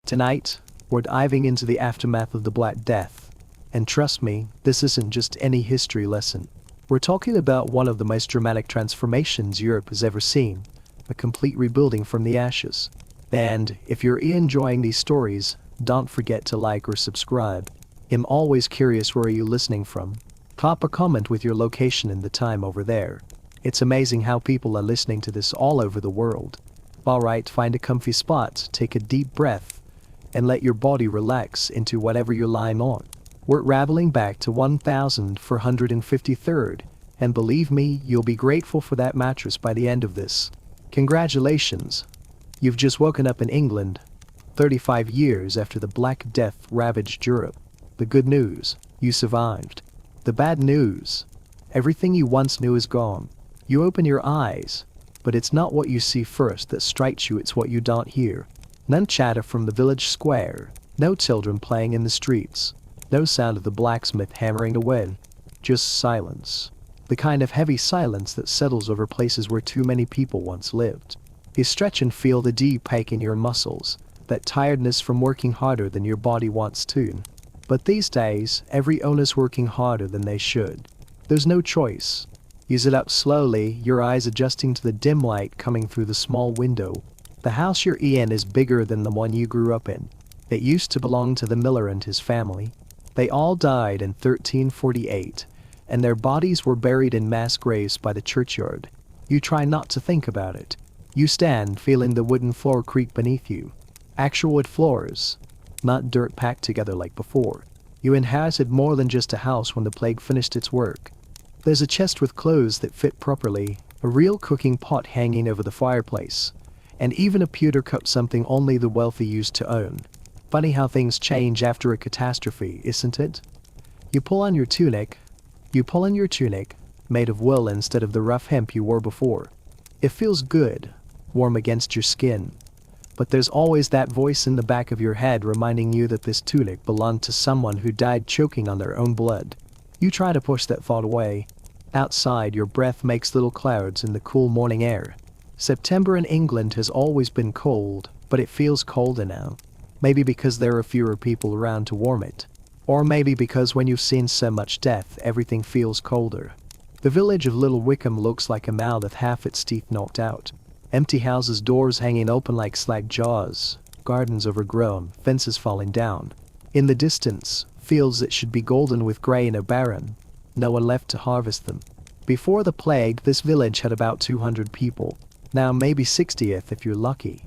Tonight, we're diving into the aftermath of the Black Death. And trust me, this isn't just any history lesson. We're talking about one of the most dramatic transformations Europe has ever seen, a complete rebuilding from the ashes. And if you're enjoying these stories, don't forget to like or subscribe. I'm always curious where you're listening from. Pop a comment with your location and the time over there. It's amazing how people are listening to this all over the world. Alright, find a comfy spot, take a deep breath, and let your body relax into whatever you're lying on. We're traveling back to 1453rd, and believe me, you'll be grateful for that mattress by the end of this. Congratulations! You've just woken up in England, 35 years after the Black Death ravaged Europe. The good news, you survived. The bad news, everything you once knew is gone. You open your eyes, but it's not what you see first that strikes you, it's what you don't hear. None chatter from the village square, no children playing in the streets, no sound of the blacksmith hammering away, just silence. The kind of heavy silence that settles over places where too many people once lived. You stretch and feel the deep ache in your muscles, that tiredness from working harder than your body wants to. But these days, every owner's working harder than they should. There's no choice. You sit up slowly, your eyes adjusting to the dim light coming through the small window. The house you're in is bigger than the one you grew up in. It used to belong to the miller and his family. They all died in 1348, and their bodies were buried in mass graves by the churchyard. You try not to think about it. You stand feeling the wooden floor creak beneath you. Actual wood floors, not dirt packed together like before. You inherited more than just a house when the plague finished its work. There's a chest with clothes that fit properly, a real cooking pot hanging over the fireplace, and even a pewter cup, something only the wealthy used to own. Funny how things change after a catastrophe, isn't it? You pull on your tunic, made of wool instead of the rough hemp you wore before. It feels good, warm against your skin. But there's always that voice in the back of your head reminding you that this tunic belonged to someone who died choking on their own blood. You try to push that thought away. Outside, your breath makes little clouds in the cool morning air. September in England has always been cold, but it feels colder now. Maybe because there are fewer people around to warm it. Or maybe because when you've seen so much death, everything feels colder. The village of Little Wickham looks like a mouth with half its teeth knocked out. Empty houses, doors hanging open like slag jaws, gardens overgrown, fences falling down. In the distance, fields that should be golden with grain are barren. No one left to harvest them. Before the plague, this village had about 200 people. Now maybe 60th if you're lucky.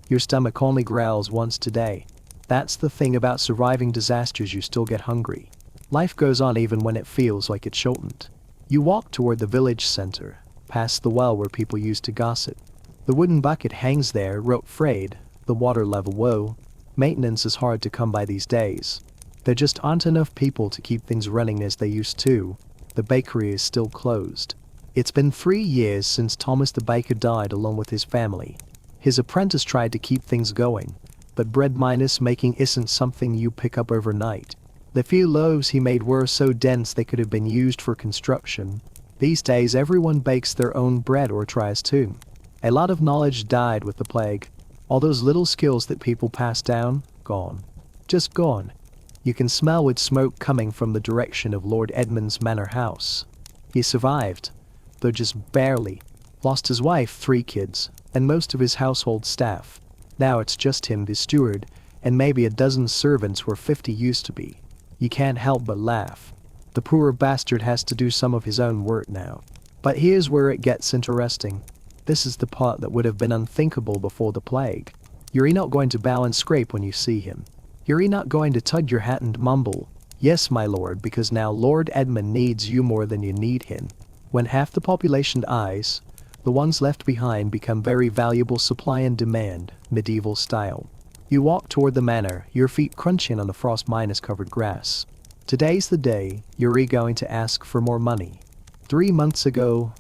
Your stomach only growls once a day. That's the thing about surviving disasters, you still get hungry. Life goes on even when it feels like it shouldn't. You walk toward the village center, past the well where people used to gossip. The wooden bucket hangs there, rope frayed, the water level low. Maintenance is hard to come by these days. There just aren't enough people to keep things running as they used to. The bakery is still closed. It's been 3 years since Thomas the baker died along with his family. His apprentice tried to keep things going, but bread minus making isn't something you pick up overnight. The few loaves he made were so dense they could have been used for construction. These days everyone bakes their own bread or tries to. A lot of knowledge died with the plague. All those little skills that people passed down, gone. Just gone. You can smell wood smoke coming from the direction of Lord Edmund's manor house. He survived, though just barely. Lost his wife, 3 kids, and most of his household staff. Now it's just him, the steward, and maybe a dozen servants where 50 used to be. You can't help but laugh. The poor bastard has to do some of his own work now. But here's where it gets interesting. This is the part that would have been unthinkable before the plague. You're not going to bow and scrape when you see him. You're not going to tug your hat and mumble, "Yes, my lord," because now Lord Edmund needs you more than you need him. When half the population dies, the ones left behind become very valuable, supply and demand, medieval style. You walk toward the manor, your feet crunching on the frost-covered grass. Today's the day you're going to ask for more money. 3 months ago,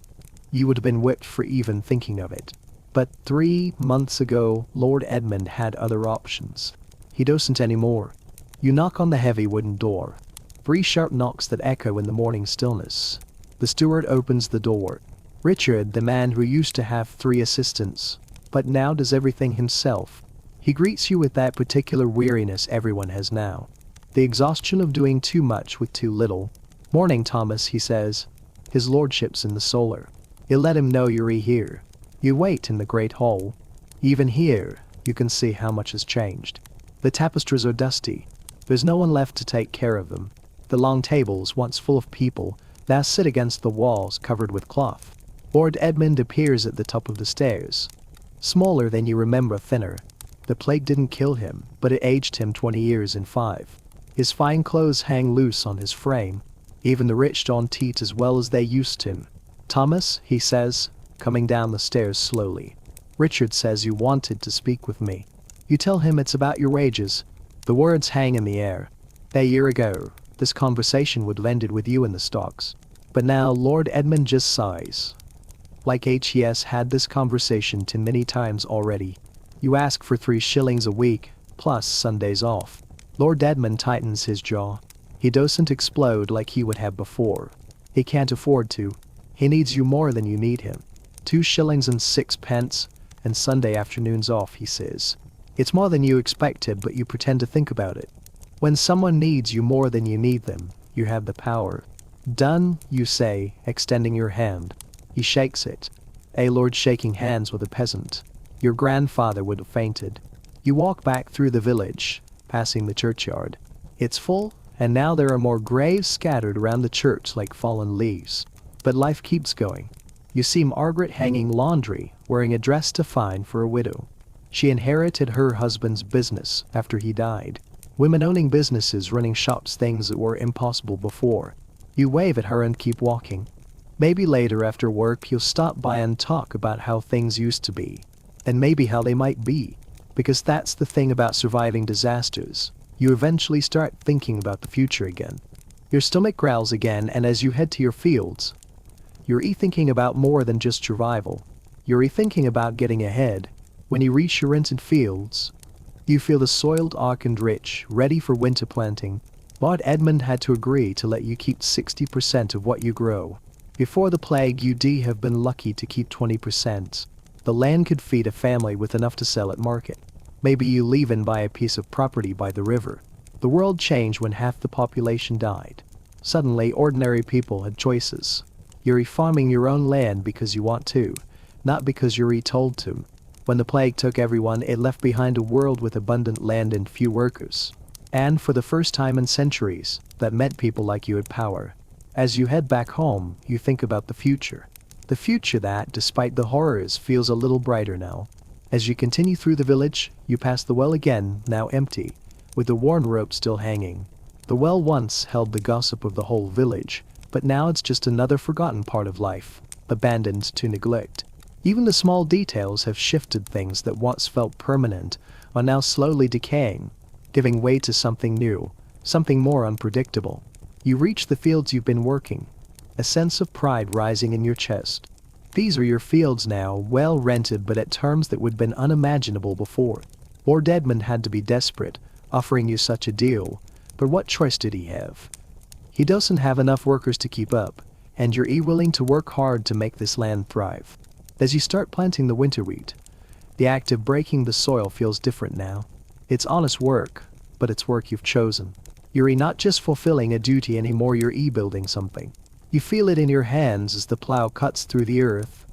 you would have been whipped for even thinking of it. But 3 months ago, Lord Edmund had other options. He doesn't anymore. You knock on the heavy wooden door. 3 sharp knocks that echo in the morning stillness. The steward opens the door. Richard, the man who used to have 3 assistants, but now does everything himself. He greets you with that particular weariness everyone has now. The exhaustion of doing too much with too little. "Morning, Thomas," he says. His lordship's in the solar. You let him know you're here. You wait in the great hall. Even here, you can see how much has changed. The tapestries are dusty. There's no one left to take care of them. The long tables, once full of people, now sit against the walls covered with cloth. Lord Edmund appears at the top of the stairs. Smaller than you remember, thinner. The plague didn't kill him, but it aged him 20 years in 5. His fine clothes hang loose on his frame. Even the rich don't eat as well as they used to. "Thomas," he says, coming down the stairs slowly. "Richard says you wanted to speak with me." You tell him it's about your wages. The words hang in the air. A year ago, this conversation would have ended with you in the stocks. But now Lord Edmund just sighs. Like HES had this conversation too many times already. You ask for 3 shillings a week, plus Sundays off. Lord Edmund tightens his jaw. He doesn't explode like he would have before. He can't afford to. He needs you more than you need him. 2 shillings and 6 pence, and Sunday afternoons off, he says. It's more than you expected, but you pretend to think about it. When someone needs you more than you need them, you have the power. "Done," you say, extending your hand. He shakes it. A lord shaking hands with a peasant. Your grandfather would have fainted. You walk back through the village, passing the churchyard. It's full, and now there are more graves scattered around the church like fallen leaves. But life keeps going. You see Margaret hanging laundry, wearing a dress too fine for a widow. She inherited her husband's business after he died. Women owning businesses, running shops, things that were impossible before. You wave at her and keep walking. Maybe later after work you'll stop by and talk about how things used to be. And maybe how they might be. Because that's the thing about surviving disasters. You eventually start thinking about the future again. Your stomach growls again, and as you head to your fields, you're thinking about more than just survival. You're thinking about getting ahead. When you reach your rented fields, you feel the soiled oak and rich, ready for winter planting. Lord Edmund had to agree to let you keep 60% of what you grow. Before the plague, you'd have been lucky to keep 20%. The land could feed a family with enough to sell at market. Maybe you leave and buy a piece of property by the river. The world changed when half the population died. Suddenly, ordinary people had choices. You're farming your own land because you want to, not because you're told to. When the plague took everyone, it left behind a world with abundant land and few workers. And for the first time in centuries, that meant people like you had power. As you head back home, you think about the future. The future that, despite the horrors, feels a little brighter now. As you continue through the village, you pass the well again, now empty, with the worn rope still hanging. The well once held the gossip of the whole village, but now it's just another forgotten part of life, abandoned to neglect. Even the small details have shifted. Things that once felt permanent are now slowly decaying, giving way to something new, something more unpredictable. You reach the fields you've been working, a sense of pride rising in your chest. These are your fields now, well rented, but at terms that would have been unimaginable before. Lord Edmund had to be desperate, offering you such a deal, but what choice did he have? He doesn't have enough workers to keep up, and you're willing to work hard to make this land thrive. As you start planting the winter wheat, the act of breaking the soil feels different now. It's honest work, but it's work you've chosen. You're not just fulfilling a duty anymore, you're building something. You feel it in your hands as the plow cuts through the earth.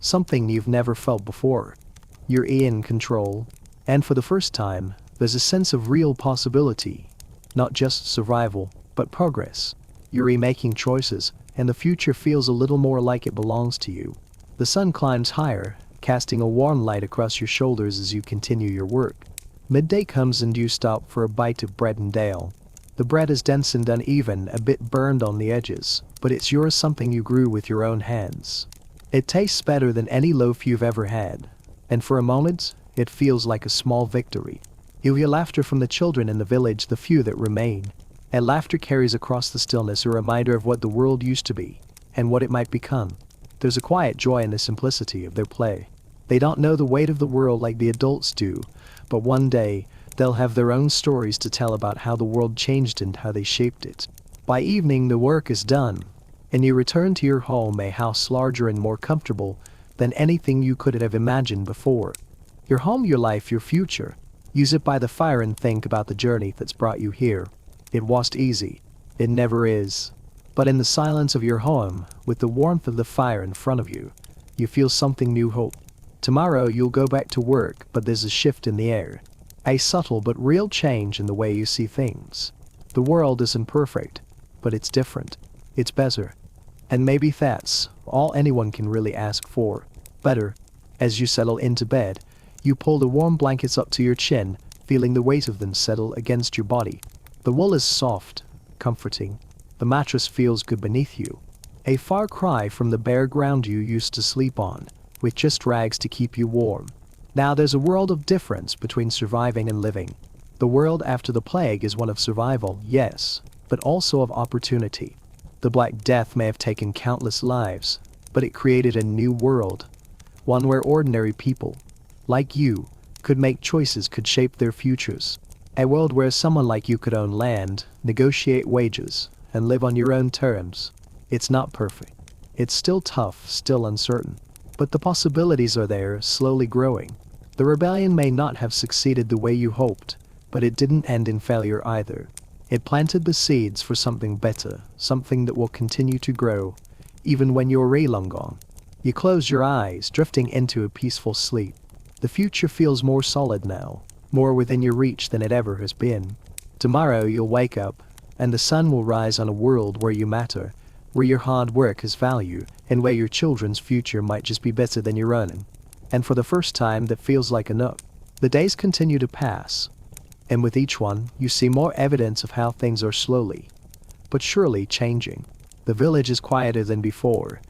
Something you've never felt before. You're in control, and for the first time, there's a sense of real possibility. Not just survival, but progress. You're making choices, and the future feels a little more like it belongs to you. The sun climbs higher, casting a warm light across your shoulders as you continue your work. Midday comes and you stop for a bite of bread and ale. The bread is dense and uneven, a bit burned on the edges, but it's yours, something you grew with your own hands. It tastes better than any loaf you've ever had, and for a moment, it feels like a small victory. You hear laughter from the children in the village, the few that remain, and laughter carries across the stillness a reminder of what the world used to be, and what it might become. There's a quiet joy in the simplicity of their play. They don't know the weight of the world like the adults do, but one day, they'll have their own stories to tell about how the world changed and how they shaped it. By evening, the work is done, and you return to your home, a house larger and more comfortable than anything you could have imagined before. Your home, your life, your future. Use it by the fire and think about the journey that's brought you here. It wasn't easy. It never is. But in the silence of your home, with the warmth of the fire in front of you, you feel something new hope. Tomorrow you'll go back to work, but there's a shift in the air. A subtle but real change in the way you see things. The world isn't perfect, but it's different. It's better. And maybe that's all anyone can really ask for. Better. As you settle into bed, you pull the warm blankets up to your chin, feeling the weight of them settle against your body. The wool is soft, comforting. The mattress feels good beneath you. A far cry from the bare ground you used to sleep on, with just rags to keep you warm. Now there's a world of difference between surviving and living. The world after the plague is one of survival, yes, but also of opportunity. The Black Death may have taken countless lives, but it created a new world. One where ordinary people, like you, could make choices, could shape their futures. A world where someone like you could own land, negotiate wages, and live on your own terms. It's not perfect. It's still tough, still uncertain. But the possibilities are there, slowly growing. The rebellion may not have succeeded the way you hoped, but it didn't end in failure either. It planted the seeds for something better, something that will continue to grow, even when you're way long gone. You close your eyes, drifting into a peaceful sleep. The future feels more solid now, more within your reach than it ever has been. Tomorrow you'll wake up, and the sun will rise on a world where you matter, where your hard work has value, and where your children's future might just be better than your own. And for the first time that feels like enough. The days continue to pass, and with each one, you see more evidence of how things are slowly, but surely changing. The village is quieter than before,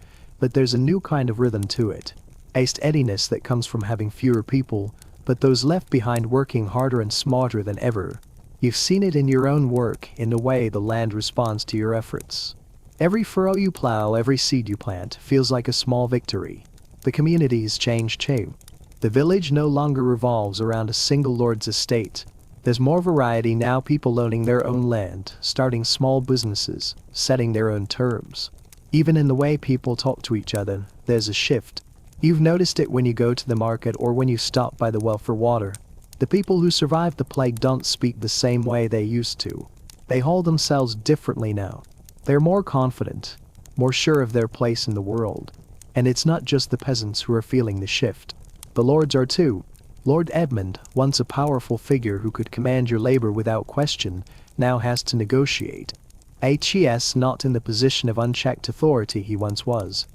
but there's a new kind of rhythm to it. A steadiness that comes from having fewer people, but those left behind working harder and smarter than ever. You've seen it in your own work, in the way the land responds to your efforts. Every furrow you plow, every seed you plant, feels like a small victory. The community's changed too. The village no longer revolves around a single lord's estate. There's more variety now, people owning their own land, starting small businesses, setting their own terms. Even in the way people talk to each other, there's a shift. You've noticed it when you go to the market or when you stop by the well for water. The people who survived the plague don't speak the same way they used to. They hold themselves differently now. They're more confident, more sure of their place in the world. And it's not just the peasants who are feeling the shift. The lords are too. Lord Edmund, once a powerful figure who could command your labor without question, now has to negotiate. He's not in the position of unchecked authority he once was.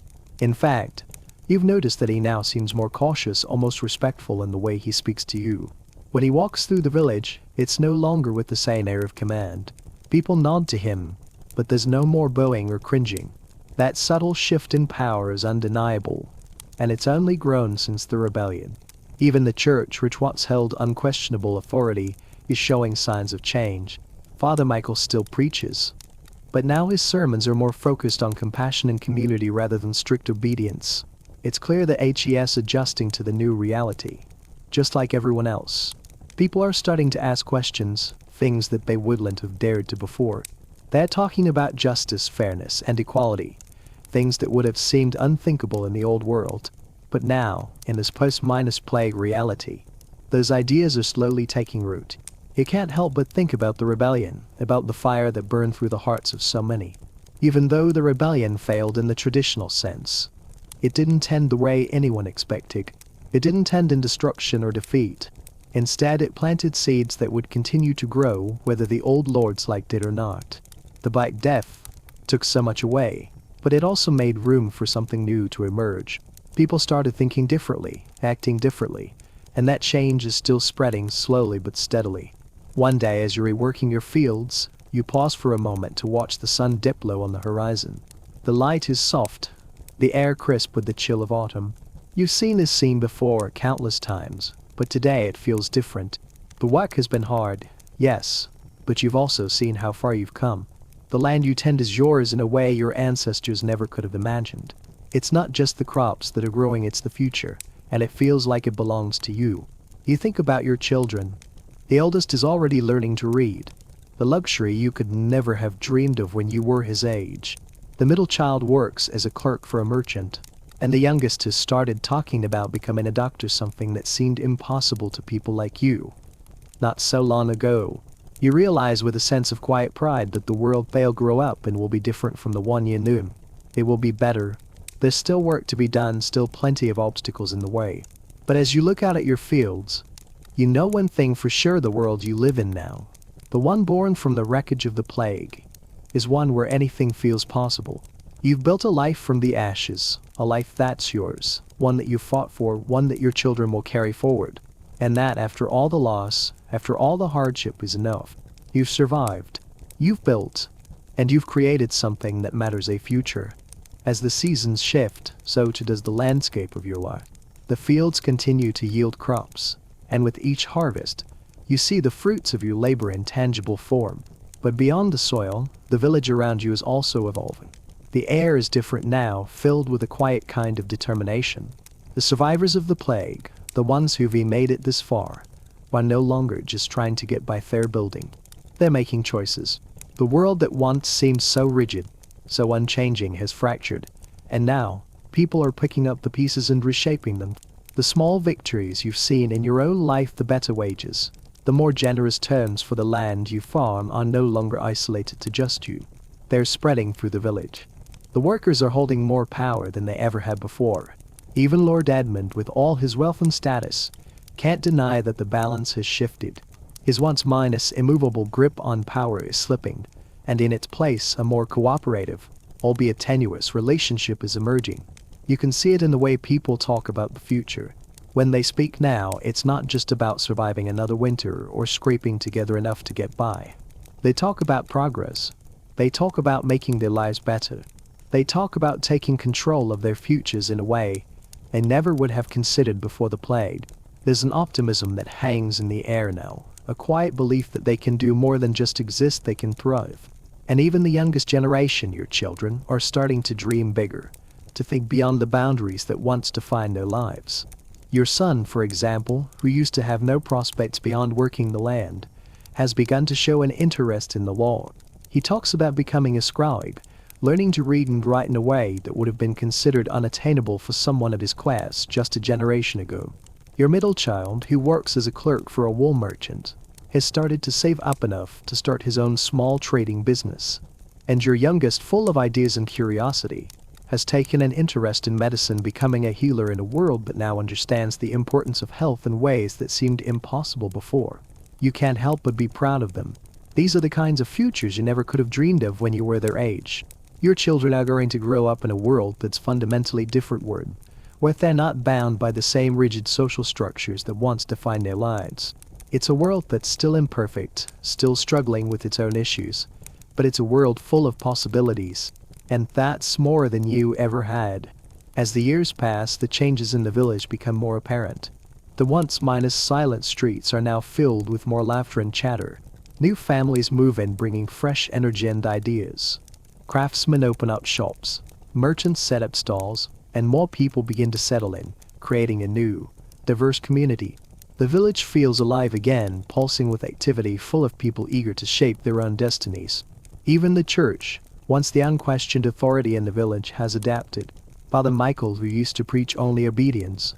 In fact, you've noticed that he now seems more cautious, almost respectful in the way he speaks to you. When he walks through the village, it's no longer with the same air of command. People nod to him, but there's no more bowing or cringing. That subtle shift in power is undeniable, and it's only grown since the rebellion. Even the church, which once held unquestionable authority, is showing signs of change. Father Michael still preaches, but now his sermons are more focused on compassion and community rather than strict obedience. It's clear that he's adjusting to the new reality. Just like everyone else, people are starting to ask questions, things that they wouldn't have dared to before. They're talking about justice, fairness, and equality, things that would have seemed unthinkable in the old world. But now, in this post-plague reality, those ideas are slowly taking root. You can't help but think about the rebellion, about the fire that burned through the hearts of so many. Even though the rebellion failed in the traditional sense, it didn't end the way anyone expected. It didn't end in destruction or defeat. Instead, it planted seeds that would continue to grow whether the old lords liked it or not. The Black Death took so much away, but it also made room for something new to emerge. People started thinking differently, acting differently, and that change is still spreading slowly but steadily. One day, as you're reworking your fields, you pause for a moment to watch the sun dip low on the horizon. The light is soft, the air crisp with the chill of autumn. You've seen this scene before countless times, but today it feels different. The work has been hard, yes, but you've also seen how far you've come. The land you tend is yours in a way your ancestors never could have imagined. It's not just the crops that are growing, it's the future, and it feels like it belongs to you. You think about your children. The eldest is already learning to read, the luxury you could never have dreamed of when you were his age. The middle child works as a clerk for a merchant, and the youngest has started talking about becoming a doctor, something that seemed impossible to people like you. Not so long ago, you realize with a sense of quiet pride that the world they'll grow up in will be different from the one you knew. It will be better. There's still work to be done, still plenty of obstacles in the way. But as you look out at your fields, you know one thing for sure: the world you live in now, the one born from the wreckage of the plague, is one where anything feels possible. You've built a life from the ashes, a life that's yours, one that you fought for, one that your children will carry forward. And that, after all the loss, after all the hardship, is enough. You've survived, you've built, and you've created something that matters: a future. As the seasons shift, so too does the landscape of your life. The fields continue to yield crops, and with each harvest, you see the fruits of your labor in tangible form. But beyond the soil, the village around you is also evolving. The air is different now, filled with a quiet kind of determination. The survivors of the plague, the ones who've made it this far, are no longer just trying to get by their building. They're making choices. The world that once seemed so rigid, so unchanging, has fractured, and now, people are picking up the pieces and reshaping them. The small victories you've seen in your own life, the better wages, the more generous terms for the land you farm, are no longer isolated to just you. They're spreading through the village. The workers are holding more power than they ever had before. Even Lord Edmund, with all his wealth and status, can't deny that the balance has shifted. His once immovable grip on power is slipping, and in its place a more cooperative, albeit tenuous, relationship is emerging. You can see it in the way people talk about the future. When they speak now, it's not just about surviving another winter or scraping together enough to get by. They talk about progress. They talk about making their lives better. They talk about taking control of their futures in a way they never would have considered before the plague. There's an optimism that hangs in the air now, a quiet belief that they can do more than just exist, they can thrive. And even the youngest generation, your children, are starting to dream bigger, to think beyond the boundaries that once defined their lives. Your son, for example, who used to have no prospects beyond working the land, has begun to show an interest in the law. He talks about becoming a scribe, learning to read and write in a way that would have been considered unattainable for someone of his class just a generation ago. Your middle child, who works as a clerk for a wool merchant, has started to save up enough to start his own small trading business. And your youngest, full of ideas and curiosity, has taken an interest in medicine, becoming a healer in a world that now understands the importance of health in ways that seemed impossible before. You can't help but be proud of them. These are the kinds of futures you never could have dreamed of when you were their age. Your children are going to grow up in a world that's fundamentally different, where they're not bound by the same rigid social structures that once defined their lives. It's a world that's still imperfect, still struggling with its own issues, but it's a world full of possibilities, and that's more than you ever had. As the years pass, the changes in the village become more apparent. The once silent streets are now filled with more laughter and chatter. New families move in, bringing fresh energy and ideas. Craftsmen open up shops, merchants set up stalls, and more people begin to settle in, creating a new, diverse community. The village feels alive again, pulsing with activity, full of people eager to shape their own destinies. Even the church, once the unquestioned authority in the village, has adapted. Father Michael, who used to preach only obedience,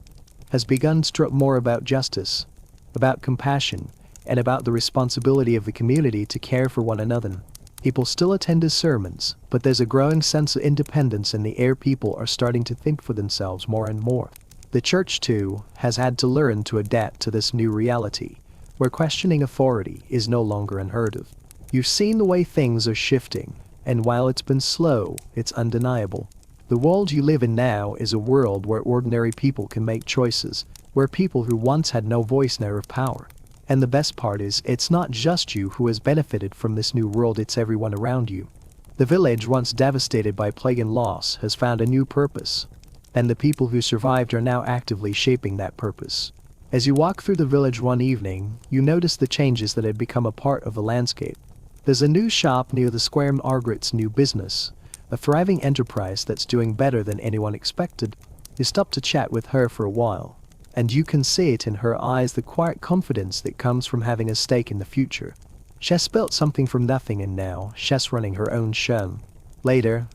has begun to talk more about justice, about compassion, and about the responsibility of the community to care for one another. People still attend his sermons, but there's a growing sense of independence in the air. People are starting to think for themselves more and more. The church, too, has had to learn to adapt to this new reality, where questioning authority is no longer unheard of. You've seen the way things are shifting, and while it's been slow, it's undeniable. The world you live in now is a world where ordinary people can make choices, where people who once had no voice now have power. And the best part is, it's not just you who has benefited from this new world, it's everyone around you. The village, once devastated by plague and loss, has found a new purpose, and the people who survived are now actively shaping that purpose. As you walk through the village one evening, you notice the changes that had become a part of the landscape. There's a new shop near the square. Margaret's new business, a thriving enterprise that's doing better than anyone expected. You stop to chat with her for a while, and you can see it in her eyes, the quiet confidence that comes from having a stake in the future. She's built something from nothing, and now she's running her own show. Later,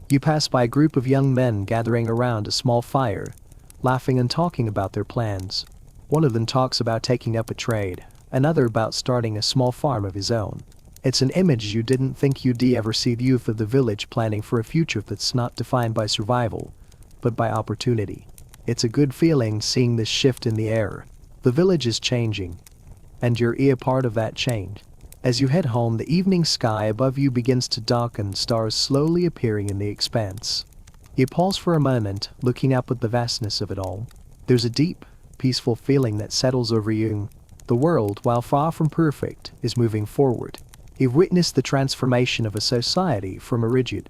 you pass by a group of young men gathering around a small fire, laughing and talking about their plans. One of them talks about taking up a trade, another about starting a small farm of his own. It's an image you didn't think you'd ever see: the youth of the village planning for a future that's not defined by survival, but by opportunity. It's a good feeling seeing this shift in the air. The village is changing, and you're a part of that change. As you head home, the evening sky above you begins to darken, stars slowly appearing in the expanse. You pause for a moment, looking up at the vastness of it all. There's a deep, peaceful feeling that settles over you. The world, while far from perfect, is moving forward. You've witnessed the transformation of a society from a rigid,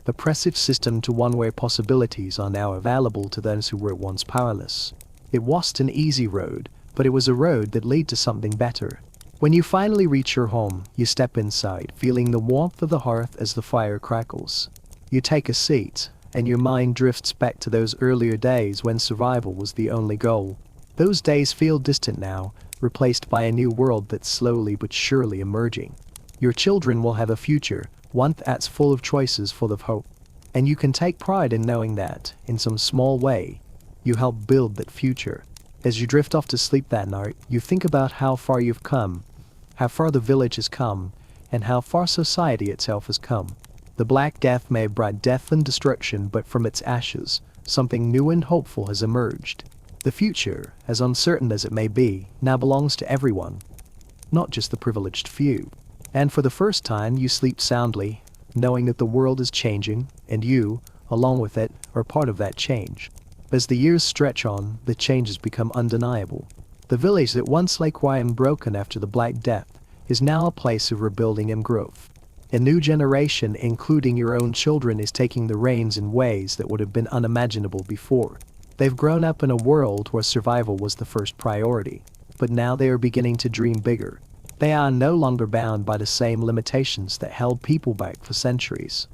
oppressive system to one where possibilities are now available to those who were once powerless. It wasn't an easy road, but it was a road that led to something better. When you finally reach your home, you step inside, feeling the warmth of the hearth as the fire crackles. You take a seat, and your mind drifts back to those earlier days when survival was the only goal. Those days feel distant now, replaced by a new world that's slowly but surely emerging. Your children will have a future, one that's full of choices, full of hope. And you can take pride in knowing that, in some small way, you help build that future. As you drift off to sleep that night, you think about how far you've come, how far the village has come, and how far society itself has come. The Black Death may have brought death and destruction, but from its ashes, something new and hopeful has emerged. The future, as uncertain as it may be, now belongs to everyone, not just the privileged few. And for the first time, you sleep soundly, knowing that the world is changing, and you, along with it, are part of that change. As the years stretch on, the changes become undeniable. The village that once lay quiet and broken after the Black Death is now a place of rebuilding and growth. A new generation, including your own children, is taking the reins in ways that would have been unimaginable before. They've grown up in a world where survival was the first priority, but now they are beginning to dream bigger. They are no longer bound by the same limitations that held people back for centuries.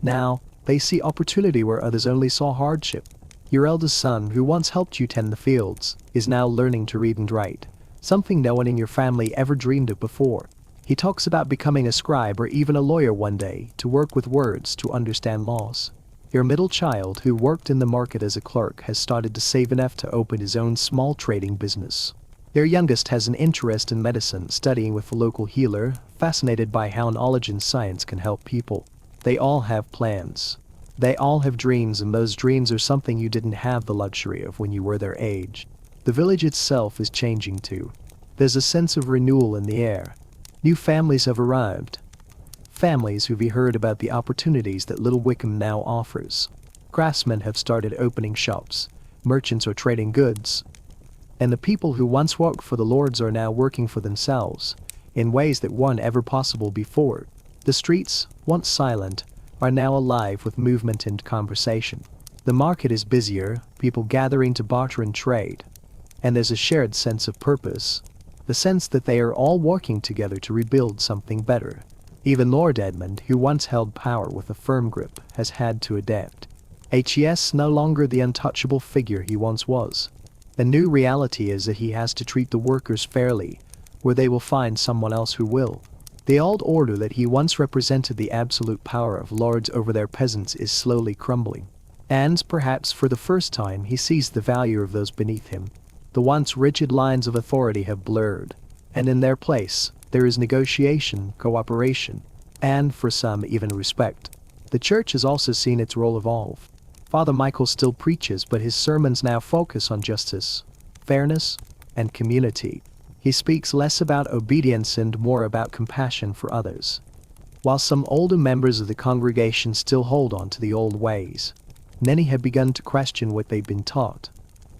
Now, they see opportunity where others only saw hardship. Your eldest son, who once helped you tend the fields, is now learning to read and write, something no one in your family ever dreamed of before. He talks about becoming a scribe or even a lawyer one day, to work with words to understand laws. Your middle child, who worked in the market as a clerk, has started to save enough to open his own small trading business. Their youngest has an interest in medicine, studying with a local healer, fascinated by how knowledge and science can help people. They all have plans. They all have dreams, and those dreams are something you didn't have the luxury of when you were their age. The village itself is changing too. There's a sense of renewal in the air. New families have arrived. Families who've heard about the opportunities that Little Wickham now offers. Craftsmen have started opening shops. Merchants are trading goods. And the people who once worked for the lords are now working for themselves, in ways that weren't ever possible before. The streets, once silent, are now alive with movement and conversation. The market is busier, people gathering to barter and trade. And there's a shared sense of purpose, the sense that they are all working together to rebuild something better. Even Lord Edmund, who once held power with a firm grip, has had to adapt. He's no longer the untouchable figure he once was. The new reality is that he has to treat the workers fairly, where they will find someone else who will. The old order that he once represented, the absolute power of lords over their peasants, is slowly crumbling. And, perhaps for the first time, he sees the value of those beneath him. The once rigid lines of authority have blurred, and in their place, there is negotiation, cooperation, and, for some, even respect. The church has also seen its role evolve. Father Michael still preaches, but his sermons now focus on justice, fairness, and community. He speaks less about obedience and more about compassion for others. While some older members of the congregation still hold on to the old ways, many have begun to question what they've been taught.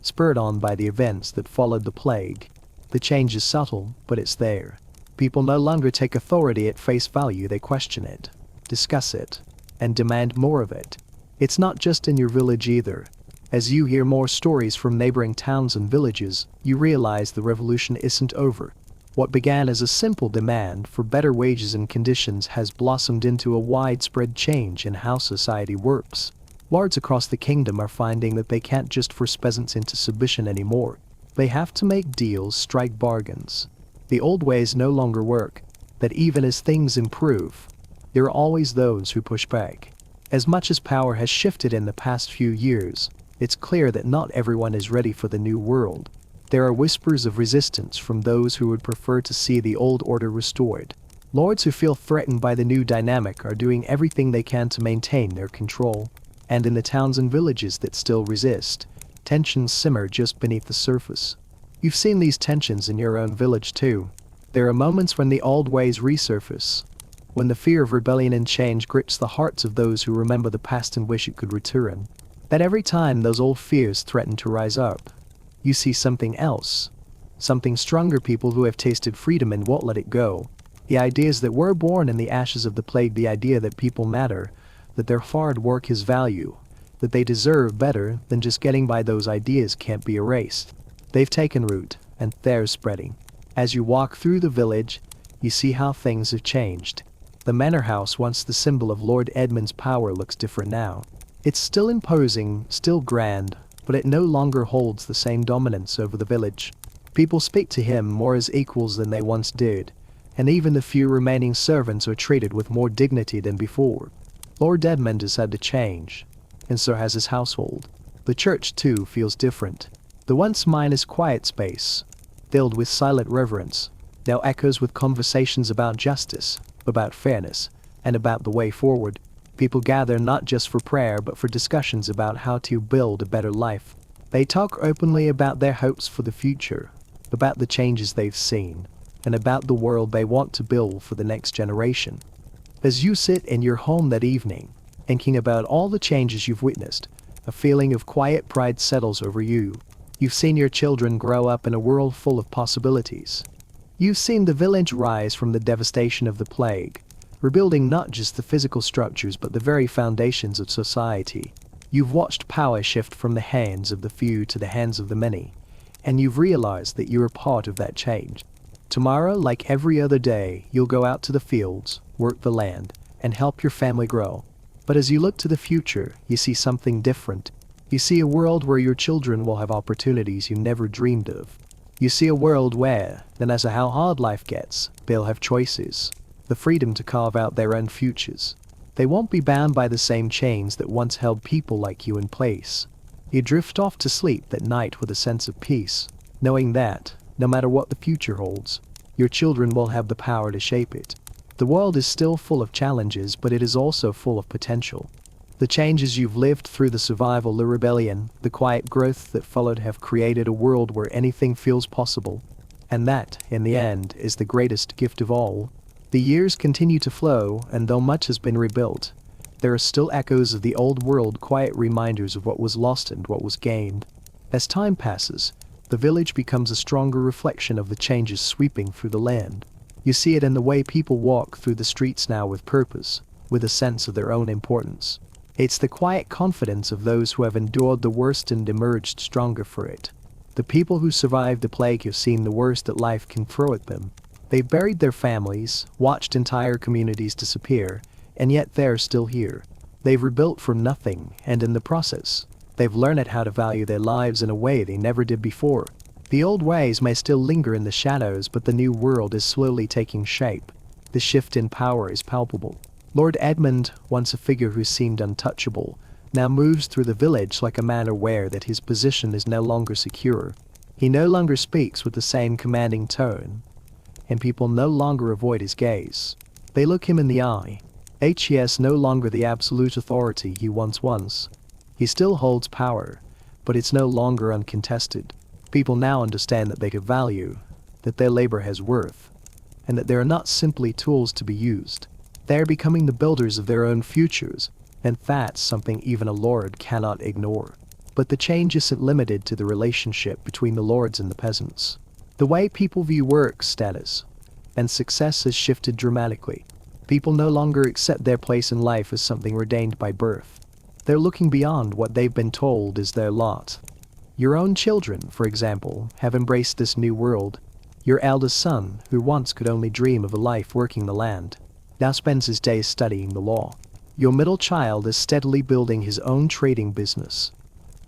Spurred on by the events that followed the plague, the change is subtle, but it's there. People no longer take authority at face value, they question it, discuss it, and demand more of it. It's not just in your village either. As you hear more stories from neighboring towns and villages, you realize the revolution isn't over. What began as a simple demand for better wages and conditions has blossomed into a widespread change in how society works. Lords across the kingdom are finding that they can't just force peasants into submission anymore. They have to make deals, strike bargains. The old ways no longer work, that even as things improve, there are always those who push back. As much as power has shifted in the past few years, it's clear that not everyone is ready for the new world. There are whispers of resistance from those who would prefer to see the old order restored. Lords who feel threatened by the new dynamic are doing everything they can to maintain their control. And in the towns and villages that still resist, tensions simmer just beneath the surface. You've seen these tensions in your own village too. There are moments when the old ways resurface, when the fear of rebellion and change grips the hearts of those who remember the past and wish it could return. But every time those old fears threaten to rise up, you see something else. Something stronger, people who have tasted freedom and won't let it go. The ideas that were born in the ashes of the plague, the idea that people matter, that their hard work has value, that they deserve better than just getting by. Those ideas can't be erased. They've taken root, and they're spreading. As you walk through the village, you see how things have changed. The manor house, once the symbol of Lord Edmund's power, looks different now. It's still imposing, still grand, but it no longer holds the same dominance over the village. People speak to him more as equals than they once did, and even the few remaining servants are treated with more dignity than before. Lord Edmund has had to change, and so has his household. The church too feels different. The once mindless quiet space, filled with silent reverence, now echoes with conversations about justice, about fairness, and about the way forward. People gather not just for prayer but for discussions about how to build a better life. They talk openly about their hopes for the future, about the changes they've seen, and about the world they want to build for the next generation. As you sit in your home that evening, thinking about all the changes you've witnessed, a feeling of quiet pride settles over you. You've seen your children grow up in a world full of possibilities. You've seen the village rise from the devastation of the plague, rebuilding not just the physical structures but the very foundations of society. You've watched power shift from the hands of the few to the hands of the many, and you've realized that you're a part of that change. Tomorrow, like every other day, you'll go out to the fields, work the land, and help your family grow. But as you look to the future, you see something different. You see a world where your children will have opportunities you never dreamed of. You see a world where, no matter how hard life gets, they'll have choices, the freedom to carve out their own futures. They won't be bound by the same chains that once held people like you in place. You drift off to sleep that night with a sense of peace, knowing that, no matter what the future holds, your children will have the power to shape it. The world is still full of challenges, but it is also full of potential. The changes you've lived through, the survival, the rebellion, the quiet growth that followed, have created a world where anything feels possible. And that, in the end, is the greatest gift of all. The years continue to flow, and though much has been rebuilt, there are still echoes of the old world, quiet reminders of what was lost and what was gained. As time passes, the village becomes a stronger reflection of the changes sweeping through the land. You see it in the way people walk through the streets now, with purpose, with a sense of their own importance. It's the quiet confidence of those who have endured the worst and emerged stronger for it. The people who survived the plague have seen the worst that life can throw at them. They've buried their families, watched entire communities disappear, and yet they're still here. They've rebuilt from nothing, and in the process, they've learned how to value their lives in a way they never did before. The old ways may still linger in the shadows, but the new world is slowly taking shape. The shift in power is palpable. Lord Edmund, once a figure who seemed untouchable, now moves through the village like a man aware that his position is no longer secure. He no longer speaks with the same commanding tone, and people no longer avoid his gaze. They look him in the eye. He is no longer the absolute authority he once was. He still holds power, but it's no longer uncontested. People now understand that they have value, that their labor has worth, and that they are not simply tools to be used. They are becoming the builders of their own futures, and that's something even a lord cannot ignore. But the change isn't limited to the relationship between the lords and the peasants. The way people view work, status, and success has shifted dramatically. People no longer accept their place in life as something ordained by birth. They're looking beyond what they've been told is their lot. Your own children, for example, have embraced this new world. Your eldest son, who once could only dream of a life working the land, now spends his days studying the law. Your middle child is steadily building his own trading business,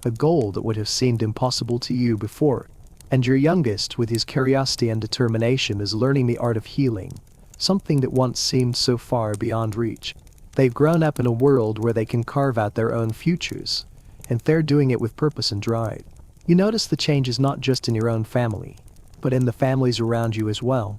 a goal that would have seemed impossible to you before. And your youngest, with his curiosity and determination, is learning the art of healing, something that once seemed so far beyond reach. They've grown up in a world where they can carve out their own futures, and they're doing it with purpose and drive. You notice the changes not just in your own family, but in the families around you as well.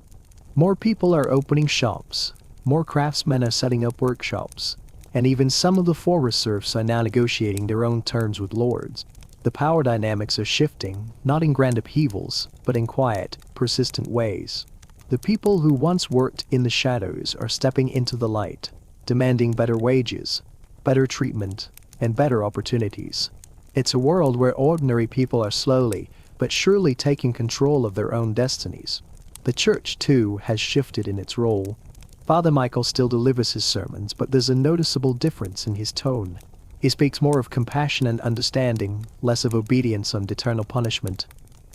More people are opening shops, more craftsmen are setting up workshops, and even some of the forest serfs are now negotiating their own terms with lords. The power dynamics are shifting, not in grand upheavals, but in quiet, persistent ways. The people who once worked in the shadows are stepping into the light, demanding better wages, better treatment, and better opportunities. It's a world where ordinary people are slowly, but surely taking control of their own destinies. The church, too, has shifted in its role. Father Michael still delivers his sermons, but there's a noticeable difference in his tone. He speaks more of compassion and understanding, less of obedience and eternal punishment.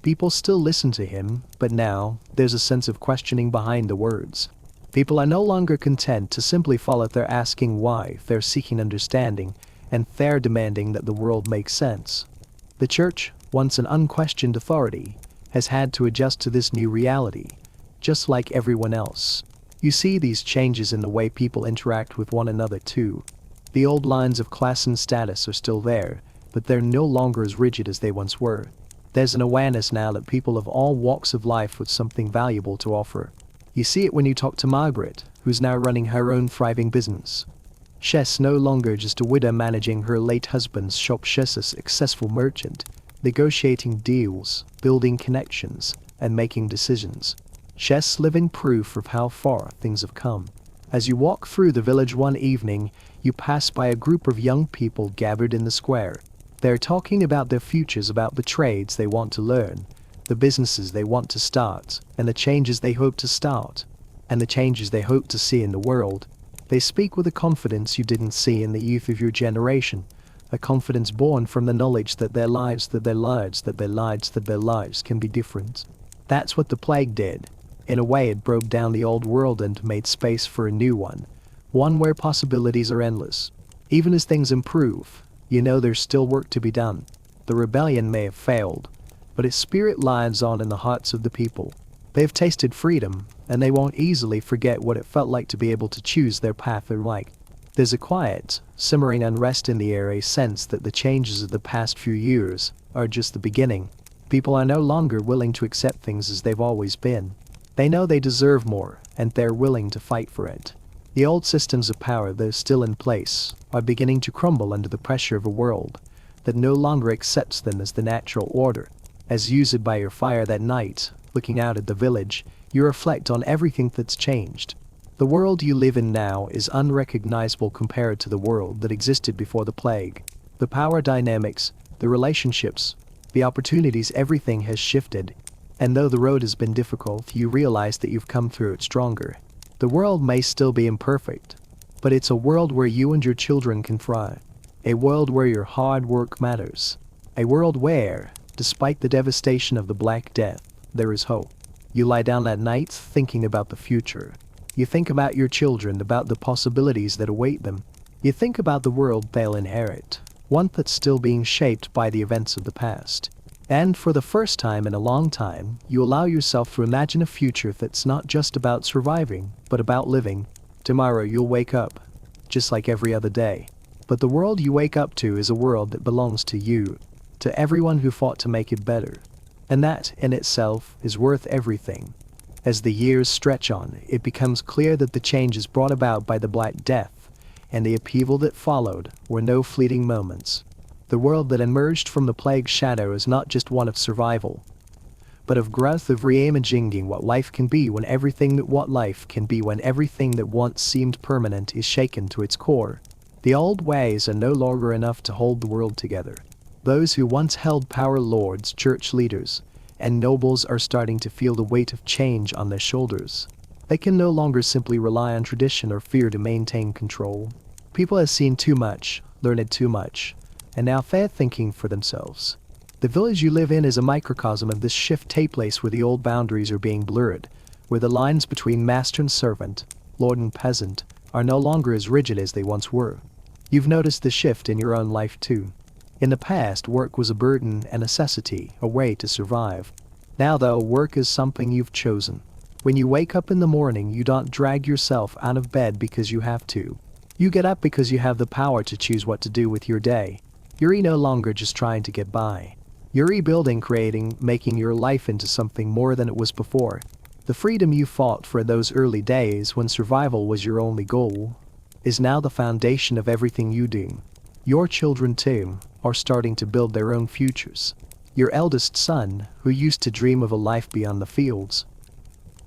People still listen to him, but now, there's a sense of questioning behind the words. People are no longer content to simply follow, they're asking why, they're seeking understanding, and they're demanding that the world make sense. The church, once an unquestioned authority, has had to adjust to this new reality, just like everyone else. You see these changes in the way people interact with one another too. The old lines of class and status are still there, but they're no longer as rigid as they once were. There's an awareness now that people of all walks of life with something valuable to offer. You see it when you talk to Margaret, who's now running her own thriving business. She's no longer just a widow managing her late husband's shop. She's a successful merchant, negotiating deals, building connections, and making decisions. She's living proof of how far things have come. As you walk through the village one evening, you pass by a group of young people gathered in the square. They're talking about their futures, about the trades they want to learn, the businesses they want to start, and the changes they hope to start, and the changes they hope to see in the world. They speak with a confidence you didn't see in the youth of your generation, a confidence born from the knowledge that their lives can be different. That's what the plague did. In a way, it broke down the old world and made space for a new one where possibilities are endless. Even as things improve, you know there's still work to be done. The rebellion may have failed, but its spirit lives on in the hearts of the people. They've tasted freedom, and they won't easily forget what it felt like to be able to choose their path or like. There's a quiet, simmering unrest in the air, a sense that the changes of the past few years are just the beginning. People are no longer willing to accept things as they've always been. They know they deserve more, and they're willing to fight for it. The old systems of power, though still in place, are beginning to crumble under the pressure of a world that no longer accepts them as the natural order. As you sit by your fire that night, looking out at the village, you reflect on everything that's changed. The world you live in now is unrecognizable compared to the world that existed before the plague. The power dynamics, the relationships, the opportunities, everything has shifted. And though the road has been difficult, you realize that you've come through it stronger. The world may still be imperfect, but it's a world where you and your children can thrive. A world where your hard work matters. A world where, despite the devastation of the Black Death, there is hope. You lie down at night thinking about the future. You think about your children, about the possibilities that await them. You think about the world they'll inherit, one that's still being shaped by the events of the past. And for the first time in a long time, you allow yourself to imagine a future that's not just about surviving, but about living. Tomorrow you'll wake up, just like every other day. But the world you wake up to is a world that belongs to you, to everyone who fought to make it better. And that, in itself, is worth everything. As the years stretch on, it becomes clear that the changes brought about by the Black Death and the upheaval that followed were no fleeting moments. The world that emerged from the plague's shadow is not just one of survival, but of growth, of reimagining what life can be when everything that once seemed permanent is shaken to its core. The old ways are no longer enough to hold the world together. Those who once held power, lords, church leaders, and nobles, are starting to feel the weight of change on their shoulders. They can no longer simply rely on tradition or fear to maintain control. People have seen too much, learned too much, and now they're thinking for themselves. The village you live in is a microcosm of this shift, a place where the old boundaries are being blurred, where the lines between master and servant, lord and peasant, are no longer as rigid as they once were. You've noticed the shift in your own life too. In the past, work was a burden, a necessity, a way to survive. Now though, work is something you've chosen. When you wake up in the morning, you don't drag yourself out of bed because you have to. You get up because you have the power to choose what to do with your day. You're no longer just trying to get by. You're rebuilding, creating, making your life into something more than it was before. The freedom you fought for in those early days when survival was your only goal is now the foundation of everything you do. Your children too are starting to build their own futures. Your eldest son, who used to dream of a life beyond the fields,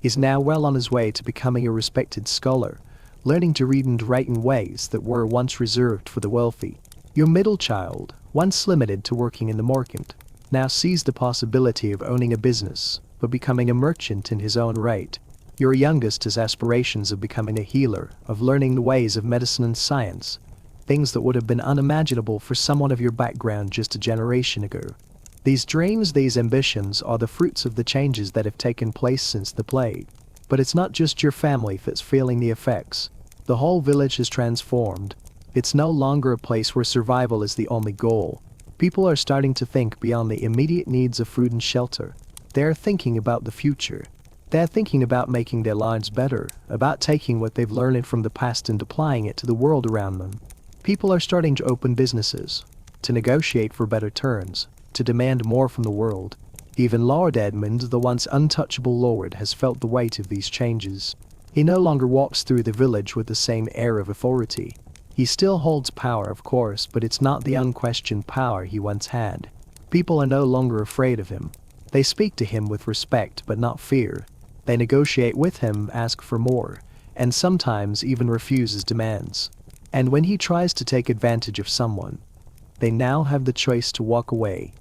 is now well on his way to becoming a respected scholar, learning to read and write in ways that were once reserved for the wealthy. Your middle child, once limited to working in the market, now sees the possibility of owning a business, but becoming a merchant in his own right. Your youngest has aspirations of becoming a healer, of learning the ways of medicine and science, things that would have been unimaginable for someone of your background just a generation ago. These dreams, these ambitions are the fruits of the changes that have taken place since the plague. But it's not just your family that's feeling the effects. The whole village has transformed. It's no longer a place where survival is the only goal. People are starting to think beyond the immediate needs of food and shelter. They're thinking about the future. They're thinking about making their lives better, about taking what they've learned from the past and applying it to the world around them. People are starting to open businesses, to negotiate for better terms, to demand more from the world. Even Lord Edmund, the once untouchable lord, has felt the weight of these changes. He no longer walks through the village with the same air of authority. He still holds power, of course, but it's not the unquestioned power he once had. People are no longer afraid of him. They speak to him with respect but not fear. They negotiate with him, ask for more, and sometimes even refuse his demands. And when he tries to take advantage of someone, they now have the choice to walk away,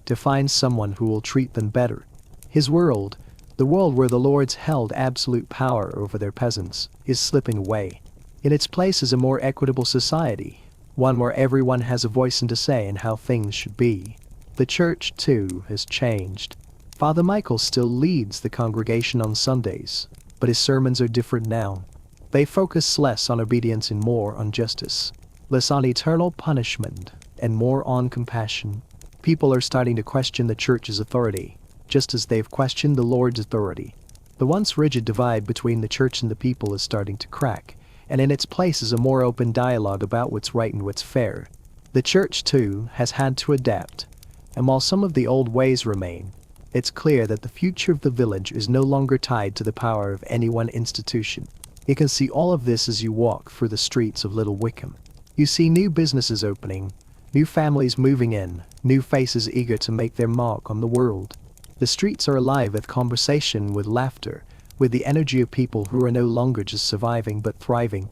to find someone who will treat them better. His world, the world where the lords held absolute power over their peasants, is slipping away. In its place is a more equitable society, one where everyone has a voice and a say in how things should be. The church, too, has changed. Father Michael still leads the congregation on Sundays, but his sermons are different now. They focus less on obedience and more on justice, less on eternal punishment, and more on compassion. People are starting to question the church's authority, just as they've questioned the Lord's authority. The once rigid divide between the church and the people is starting to crack, and in its place is a more open dialogue about what's right and what's fair. The church, too, has had to adapt, and while some of the old ways remain, it's clear that the future of the village is no longer tied to the power of any one institution. You can see all of this as you walk through the streets of Little Wickham. You see new businesses opening, new families moving in, new faces eager to make their mark on the world. The streets are alive with conversation, with laughter, with the energy of people who are no longer just surviving but thriving.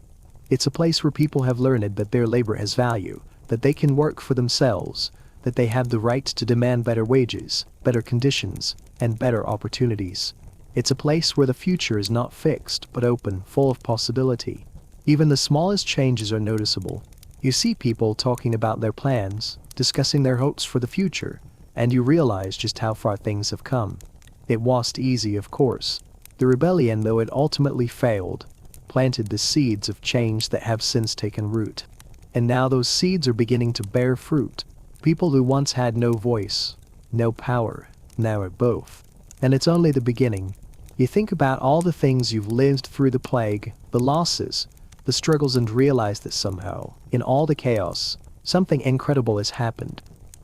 It's a place where people have learned that their labor has value, that they can work for themselves, that they have the right to demand better wages, better conditions, and better opportunities. It's a place where the future is not fixed but open, full of possibility. Even the smallest changes are noticeable. You see people talking about their plans, discussing their hopes for the future, and you realize just how far things have come. It wasn't easy, of course. The rebellion, though it ultimately failed, planted the seeds of change that have since taken root. And now those seeds are beginning to bear fruit. People who once had no voice, no power, now are both. And it's only the beginning. You think about all the things you've lived through the plague, the losses, the struggles, and realize that somehow, in all the chaos, something incredible has happened.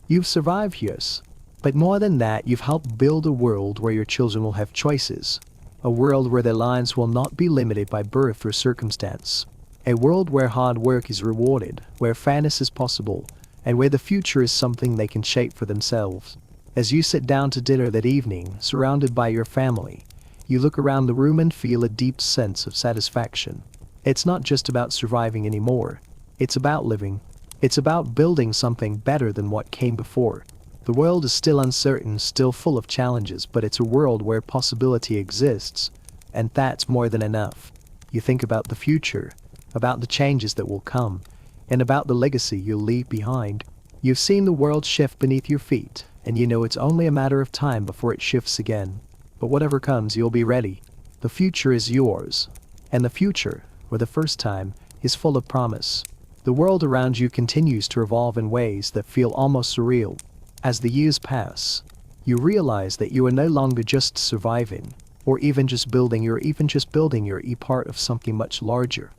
You've survived, yes. But more than that, you've helped build a world where your children will have choices. A world where their lives will not be limited by birth or circumstance. A world where hard work is rewarded, where fairness is possible, and where the future is something they can shape for themselves. As you sit down to dinner that evening, surrounded by your family, you look around the room and feel a deep sense of satisfaction. It's not just about surviving anymore. It's about living. It's about building something better than what came before. The world is still uncertain, still full of challenges, but it's a world where possibility exists, and that's more than enough. You think about the future, about the changes that will come, and about the legacy you'll leave behind. You've seen the world shift beneath your feet, and you know it's only a matter of time before it shifts again. But whatever comes, you'll be ready. The future is yours. And the future, for the first time, is full of promise. The world around you continues to evolve in ways that feel almost surreal. As the years pass, you realize that you are no longer just surviving, or even just building, you're a part of something much larger.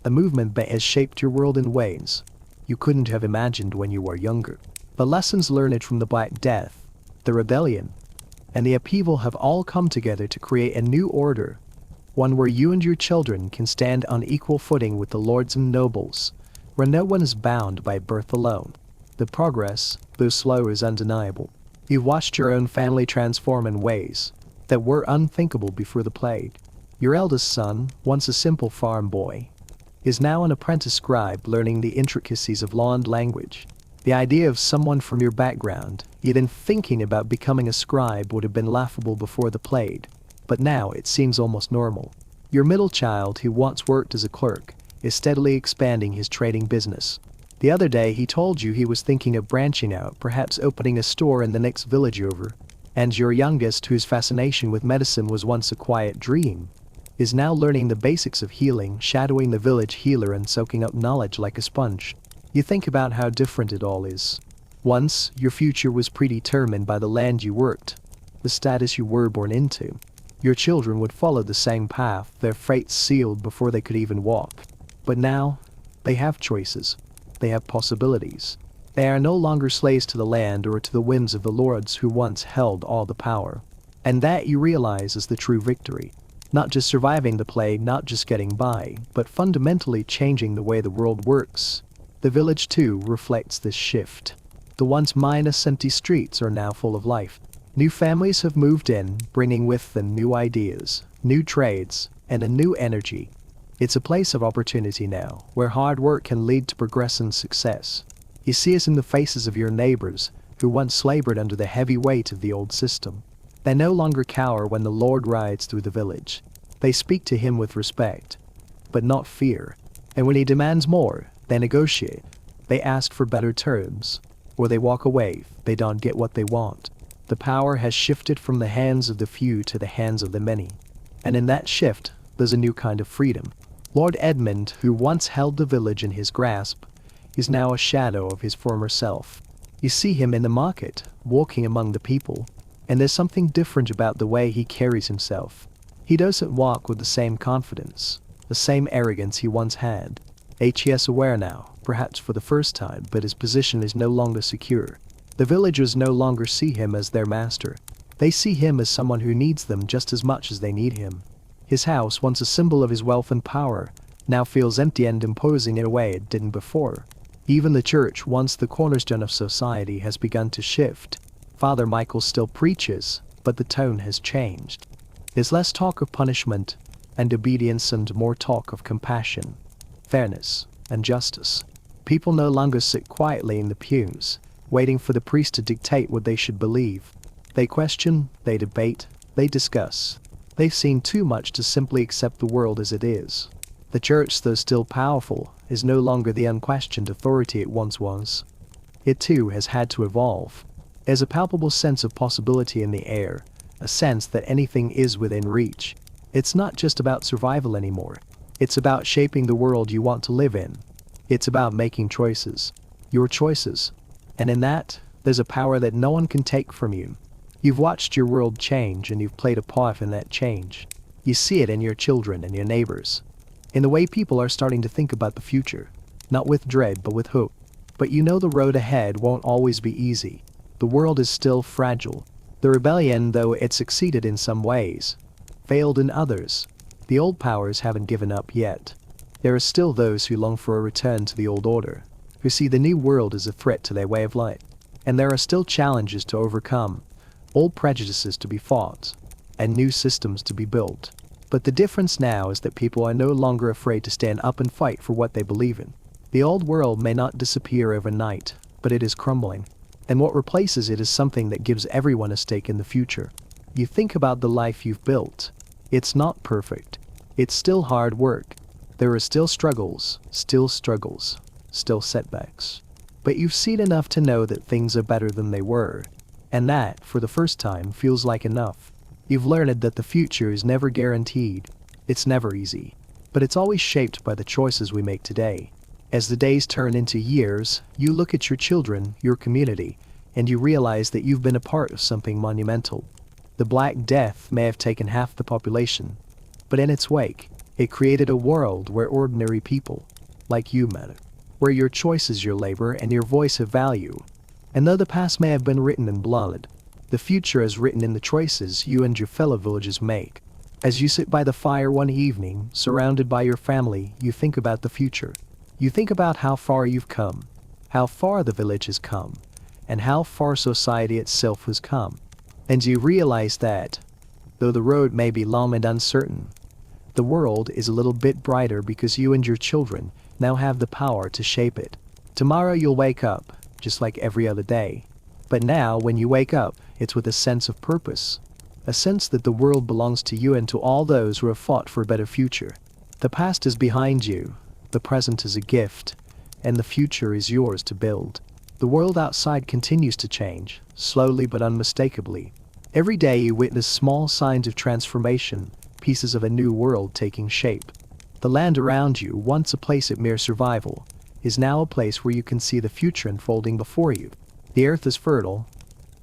The movement that has shaped your world in ways you couldn't have imagined when you were younger. The lessons learned from the Black Death, the rebellion, and the upheaval have all come together to create a new order, one where you and your children can stand on equal footing with the lords and nobles, where no one is bound by birth alone. The progress, though slow, is undeniable. You've watched your own family transform in ways that were unthinkable before the plague. Your eldest son, once a simple farm boy, is now an apprentice scribe learning the intricacies of law and language. The idea of someone from your background even thinking about becoming a scribe would have been laughable before the plague, but now it seems almost normal. Your middle child, who once worked as a clerk, is steadily expanding his trading business. The other day he told you he was thinking of branching out, perhaps opening a store in the next village over. And your youngest, whose fascination with medicine was once a quiet dream, is now learning the basics of healing, shadowing the village healer and soaking up knowledge like a sponge. You think about how different it all is. Once, your future was predetermined by the land you worked, the status you were born into. Your children would follow the same path, their fates sealed before they could even walk. But now, they have choices. They have possibilities. They are no longer slaves to the land or to the whims of the lords who once held all the power. And that, you realize, is the true victory. Not just surviving the plague, not just getting by, but fundamentally changing the way the world works. The village too reflects this shift. The once mindless empty streets are now full of life. New families have moved in, bringing with them new ideas, new trades, and a new energy. It's a place of opportunity now, where hard work can lead to progress and success. You see it in the faces of your neighbors, who once labored under the heavy weight of the old system. They no longer cower when the Lord rides through the village. They speak to him with respect, but not fear. And when he demands more, they negotiate. They ask for better terms, or they walk away if they don't get what they want. The power has shifted from the hands of the few to the hands of the many. And in that shift, there's a new kind of freedom. Lord Edmund, who once held the village in his grasp, is now a shadow of his former self. You see him in the market, walking among the people, and there's something different about the way he carries himself. He doesn't walk with the same confidence, the same arrogance he once had. He is aware now, perhaps for the first time, but his position is no longer secure. The villagers no longer see him as their master. They see him as someone who needs them just as much as they need him. His house, once a symbol of his wealth and power, now feels empty and imposing in a way it didn't before. Even the church, once the cornerstone of society, has begun to shift. Father Michael still preaches, but the tone has changed. There's less talk of punishment and obedience and more talk of compassion, fairness, and justice. People no longer sit quietly in the pews, waiting for the priest to dictate what they should believe. They question, they debate, they discuss. They've seen too much to simply accept the world as it is. The church, though still powerful, is no longer the unquestioned authority it once was. It too has had to evolve. There's a palpable sense of possibility in the air, a sense that anything is within reach. It's not just about survival anymore. It's about shaping the world you want to live in. It's about making choices. Your choices. And in that, there's a power that no one can take from you. You've watched your world change and you've played a part in that change. You see it in your children and your neighbors. In the way people are starting to think about the future. Not with dread, but with hope. But you know the road ahead won't always be easy. The world is still fragile. The rebellion, though it succeeded in some ways, failed in others. The old powers haven't given up yet. There are still those who long for a return to the old order, who see the new world as a threat to their way of life. And there are still challenges to overcome, old prejudices to be fought, and new systems to be built. But the difference now is that people are no longer afraid to stand up and fight for what they believe in. The old world may not disappear overnight, but it is crumbling. And what replaces it is something that gives everyone a stake in the future. You think about the life you've built. It's not perfect. It's still hard work. There are still struggles, still setbacks. But you've seen enough to know that things are better than they were. And that, for the first time, feels like enough. You've learned that the future is never guaranteed. It's never easy. But it's always shaped by the choices we make today. As the days turn into years, you look at your children, your community, and you realize that you've been a part of something monumental. The Black Death may have taken half the population, but in its wake, it created a world where ordinary people, like you, matter. Where your choices, your labor, and your voice have value. And though the past may have been written in blood, The future is written in the choices you and your fellow villagers make. As you sit by the fire one evening, surrounded by your family, you think about the future. You think about how far you've come, how far the village has come, and how far society itself has come. And you realize that, though the road may be long and uncertain, the world is a little bit brighter because you and your children now have the power to shape it. Tomorrow you'll wake up, just like every other day. But now, when you wake up, it's with a sense of purpose. A sense that the world belongs to you and to all those who have fought for a better future. The past is behind you, the present is a gift, and the future is yours to build. The world outside continues to change, slowly but unmistakably. Every day you witness small signs of transformation, pieces of a new world taking shape. The land around you, once a place of mere survival, is now a place where you can see the future unfolding before you. The earth is fertile,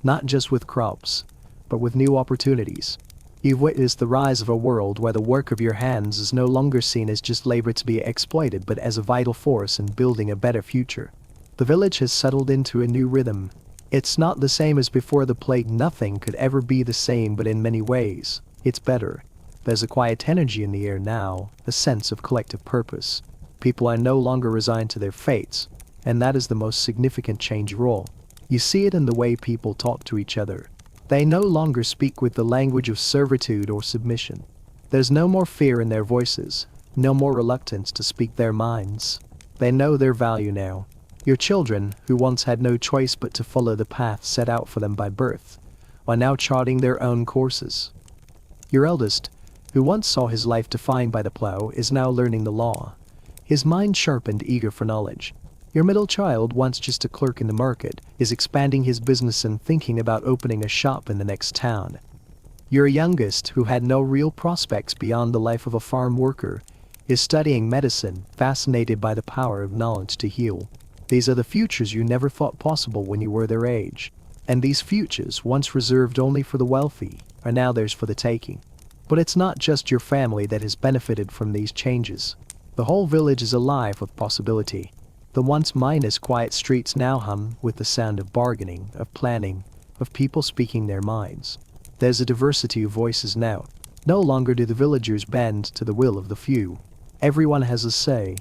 not just with crops, but with new opportunities. You've witnessed the rise of a world where the work of your hands is no longer seen as just labor to be exploited but as a vital force in building a better future. The village has settled into a new rhythm. It's not the same as before the plague. Nothing could ever be the same, but in many ways, it's better. There's a quiet energy in the air now, a sense of collective purpose. People are no longer resigned to their fates, and that is the most significant change of all. You see it in the way people talk to each other. They no longer speak with the language of servitude or submission. There's no more fear in their voices, no more reluctance to speak their minds. They know their value now. Your children, who once had no choice but to follow the path set out for them by birth, are now charting their own courses. Your eldest, who once saw his life defined by the plow, is now learning the law, his mind sharpened, eager for knowledge. Your middle child, once just a clerk in the market, is expanding his business and thinking about opening a shop in the next town. Your youngest, who had no real prospects beyond the life of a farm worker, is studying medicine, fascinated by the power of knowledge to heal. These are the futures you never thought possible when you were their age. And these futures, once reserved only for the wealthy, are now theirs for the taking. But it's not just your family that has benefited from these changes. The whole village is alive with possibility. The once mindless quiet streets now hum with the sound of bargaining, of planning, of people speaking their minds. There's a diversity of voices now. No longer do the villagers bend to the will of the few. Everyone has a say.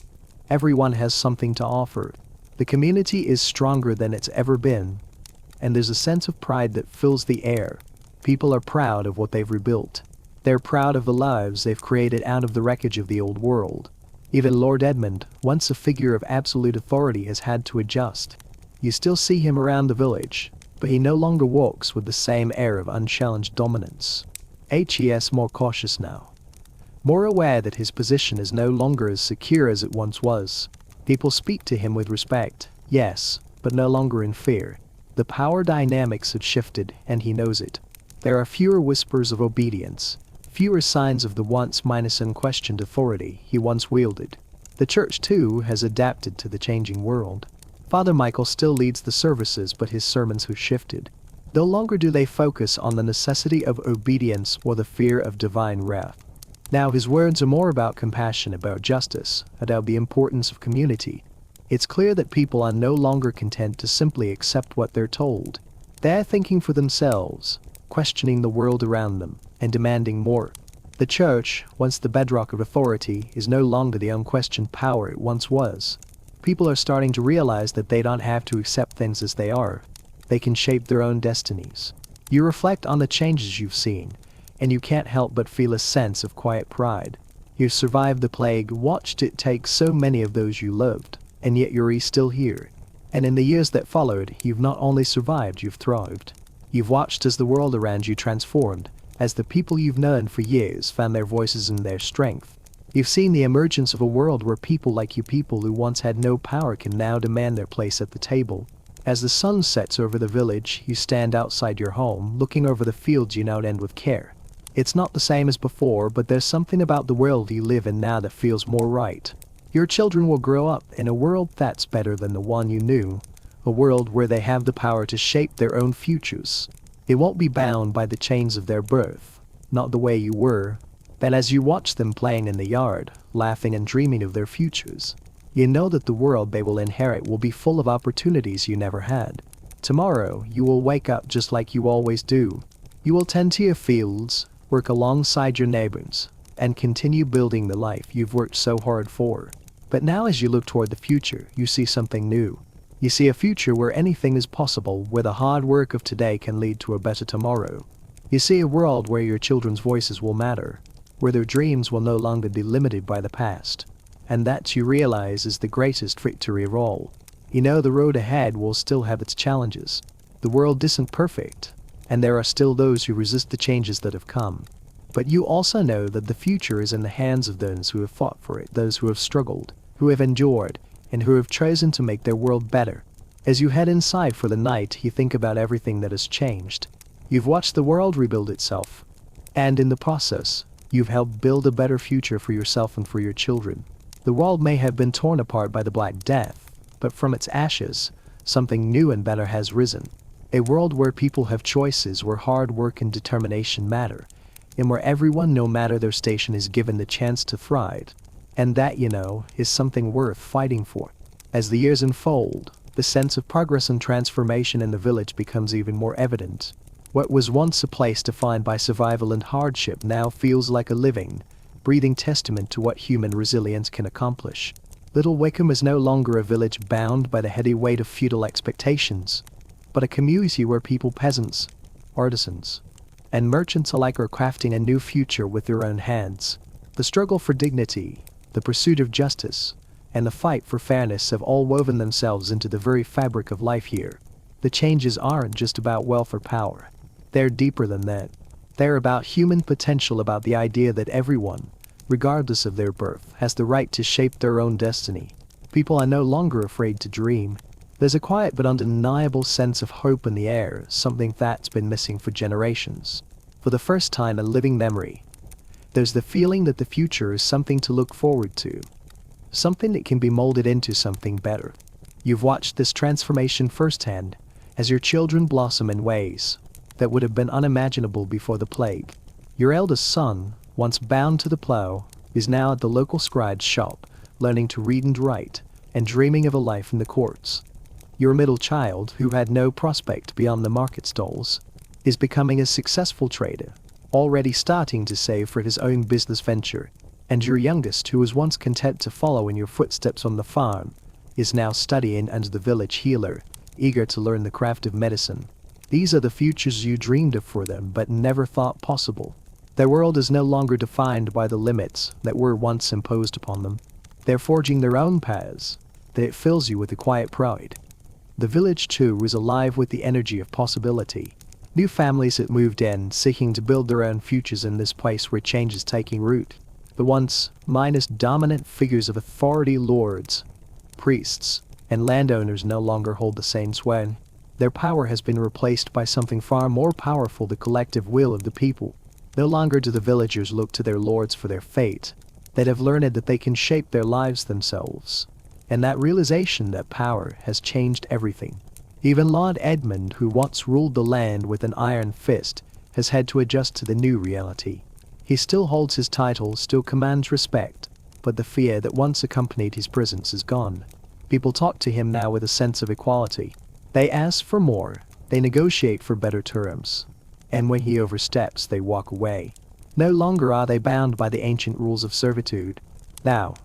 Everyone has something to offer. The community is stronger than it's ever been. And there's a sense of pride that fills the air. People are proud of what they've rebuilt. They're proud of the lives they've created out of the wreckage of the old world. Even Lord Edmund, once a figure of absolute authority, has had to adjust. You still see him around the village, but he no longer walks with the same air of unchallenged dominance. He's more cautious now. More aware that his position is no longer as secure as it once was. People speak to him with respect, yes, but no longer in fear. The power dynamics have shifted, and he knows it. There are fewer whispers of obedience, fewer signs of the once unquestioned authority he once wielded. The church, too, has adapted to the changing world. Father Michael still leads the services, but his sermons have shifted. No longer do they focus on the necessity of obedience or the fear of divine wrath. Now his words are more about compassion, about justice, about the importance of community. It's clear that people are no longer content to simply accept what they're told. They're thinking for themselves, questioning the world around them, and demanding more. The church, once the bedrock of authority, is no longer the unquestioned power it once was. People are starting to realize that they don't have to accept things as they are. They can shape their own destinies. You reflect on the changes you've seen, and you can't help but feel a sense of quiet pride. You've survived the plague, watched it take so many of those you loved, and yet you're still here. And in the years that followed, you've not only survived, you've thrived. You've watched as the world around you transformed, as the people you've known for years found their voices and their strength. You've seen the emergence of a world where people like you, people who once had no power, can now demand their place at the table. As the sun sets over the village, you stand outside your home, looking over the fields you now tend with care. It's not the same as before, but there's something about the world you live in now that feels more right. Your children will grow up in a world that's better than the one you knew. A world where they have the power to shape their own futures. They won't be bound by the chains of their birth, not the way you were. Then as you watch them playing in the yard, laughing and dreaming of their futures, you know that the world they will inherit will be full of opportunities you never had. Tomorrow, you will wake up just like you always do. You will tend to your fields, work alongside your neighbors, and continue building the life you've worked so hard for. But now as you look toward the future, you see something new. You see a future where anything is possible, where the hard work of today can lead to a better tomorrow. You see a world where your children's voices will matter, where their dreams will no longer be limited by the past. And that, you realize, is the greatest victory of all. You know the road ahead will still have its challenges. The world isn't perfect, and there are still those who resist the changes that have come. But you also know that the future is in the hands of those who have fought for it, those who have struggled, who have endured, and who have chosen to make their world better. As you head inside for the night, you think about everything that has changed. You've watched the world rebuild itself, and in the process, you've helped build a better future for yourself and for your children. The world may have been torn apart by the Black Death, but from its ashes, something new and better has risen. A world where people have choices, where hard work and determination matter, and where everyone, no matter their station, is given the chance to thrive. And that, you know, is something worth fighting for. As the years unfold, the sense of progress and transformation in the village becomes even more evident. What was once a place defined by survival and hardship now feels like a living, breathing testament to what human resilience can accomplish. Little Wickham is no longer a village bound by the heavy weight of feudal expectations, but a community where people, peasants, artisans, and merchants alike are crafting a new future with their own hands. The struggle for dignity, the pursuit of justice, and the fight for fairness have all woven themselves into the very fabric of life here. The changes aren't just about wealth or power. They're deeper than that. They're about human potential, about the idea that everyone, regardless of their birth, has the right to shape their own destiny. People are no longer afraid to dream. There's a quiet but undeniable sense of hope in the air, something that's been missing for generations. For the first time in living memory, there's the feeling that the future is something to look forward to, something that can be molded into something better. You've watched this transformation firsthand, as your children blossom in ways that would have been unimaginable before the plague. Your eldest son, once bound to the plow, is now at the local scribe's shop, learning to read and write, and dreaming of a life in the courts. Your middle child, who had no prospect beyond the market stalls, is becoming a successful trader, already starting to save for his own business venture. And your youngest, who was once content to follow in your footsteps on the farm, is now studying under the village healer, eager to learn the craft of medicine. These are the futures you dreamed of for them but never thought possible. Their world is no longer defined by the limits that were once imposed upon them. They're forging their own paths. That fills you with a quiet pride. The village too is alive with the energy of possibility. New families have moved in, seeking to build their own futures in this place where change is taking root. The once dominant figures of authority, lords, priests, and landowners no longer hold the same sway. Their power has been replaced by something far more powerful, the collective will of the people. No longer do the villagers look to their lords for their fate. They have learned that they can shape their lives themselves. And that realization, that power, has changed everything. Even Lord Edmund, who once ruled the land with an iron fist, has had to adjust to the new reality. He still holds his title, still commands respect, but the fear that once accompanied his presence is gone. People talk to him now with a sense of equality. They ask for more, they negotiate for better terms, and when he oversteps, they walk away. No longer are they bound by the ancient rules of servitude. Now,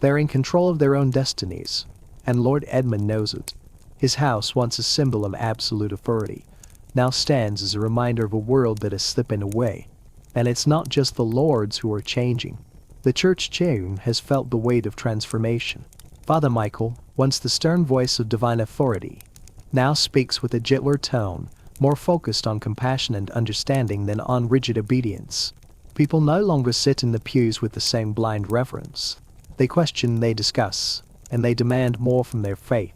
they're in control of their own destinies, and Lord Edmund knows it. His house, once a symbol of absolute authority, now stands as a reminder of a world that is slipping away. And it's not just the lords who are changing. The church too has felt the weight of transformation. Father Michael, once the stern voice of divine authority, now speaks with a gentler tone, more focused on compassion and understanding than on rigid obedience. People no longer sit in the pews with the same blind reverence. They question, they discuss, and they demand more from their faith.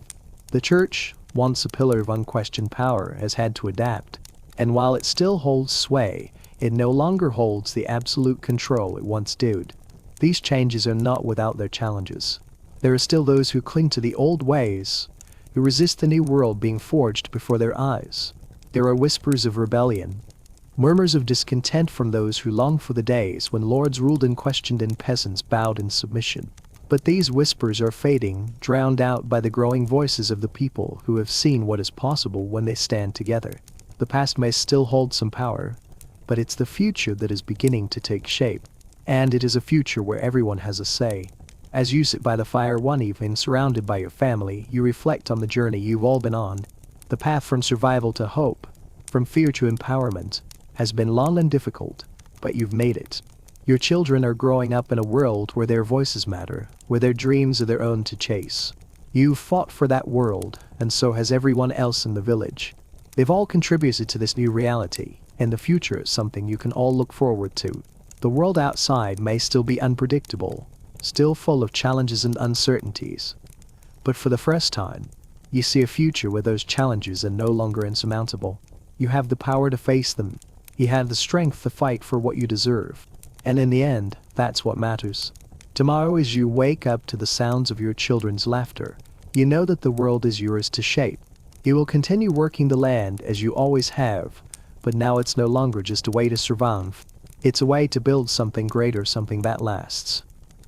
The church, once a pillar of unquestioned power, has had to adapt, and while it still holds sway, it no longer holds the absolute control it once did. These changes are not without their challenges. There are still those who cling to the old ways, who resist the new world being forged before their eyes. There are whispers of rebellion, murmurs of discontent from those who long for the days when lords ruled unquestioned and peasants bowed in submission. But these whispers are fading, drowned out by the growing voices of the people who have seen what is possible when they stand together. The past may still hold some power, but it's the future that is beginning to take shape. And it is a future where everyone has a say. As you sit by the fire one evening surrounded by your family, you reflect on the journey you've all been on. The path from survival to hope, from fear to empowerment, has been long and difficult, but you've made it. Your children are growing up in a world where their voices matter, where their dreams are their own to chase. You've fought for that world, and so has everyone else in the village. They've all contributed to this new reality, and the future is something you can all look forward to. The world outside may still be unpredictable, still full of challenges and uncertainties. But for the first time, you see a future where those challenges are no longer insurmountable. You have the power to face them. You have the strength to fight for what you deserve. And in the end, that's what matters. Tomorrow, as you wake up to the sounds of your children's laughter, you know that the world is yours to shape. You will continue working the land as you always have, but now it's no longer just a way to survive. It's a way to build something greater, something that lasts.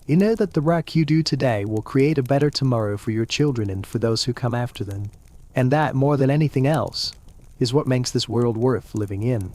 You know that the work you do today will create a better tomorrow for your children and for those who come after them. And that, more than anything else, is what makes this world worth living in.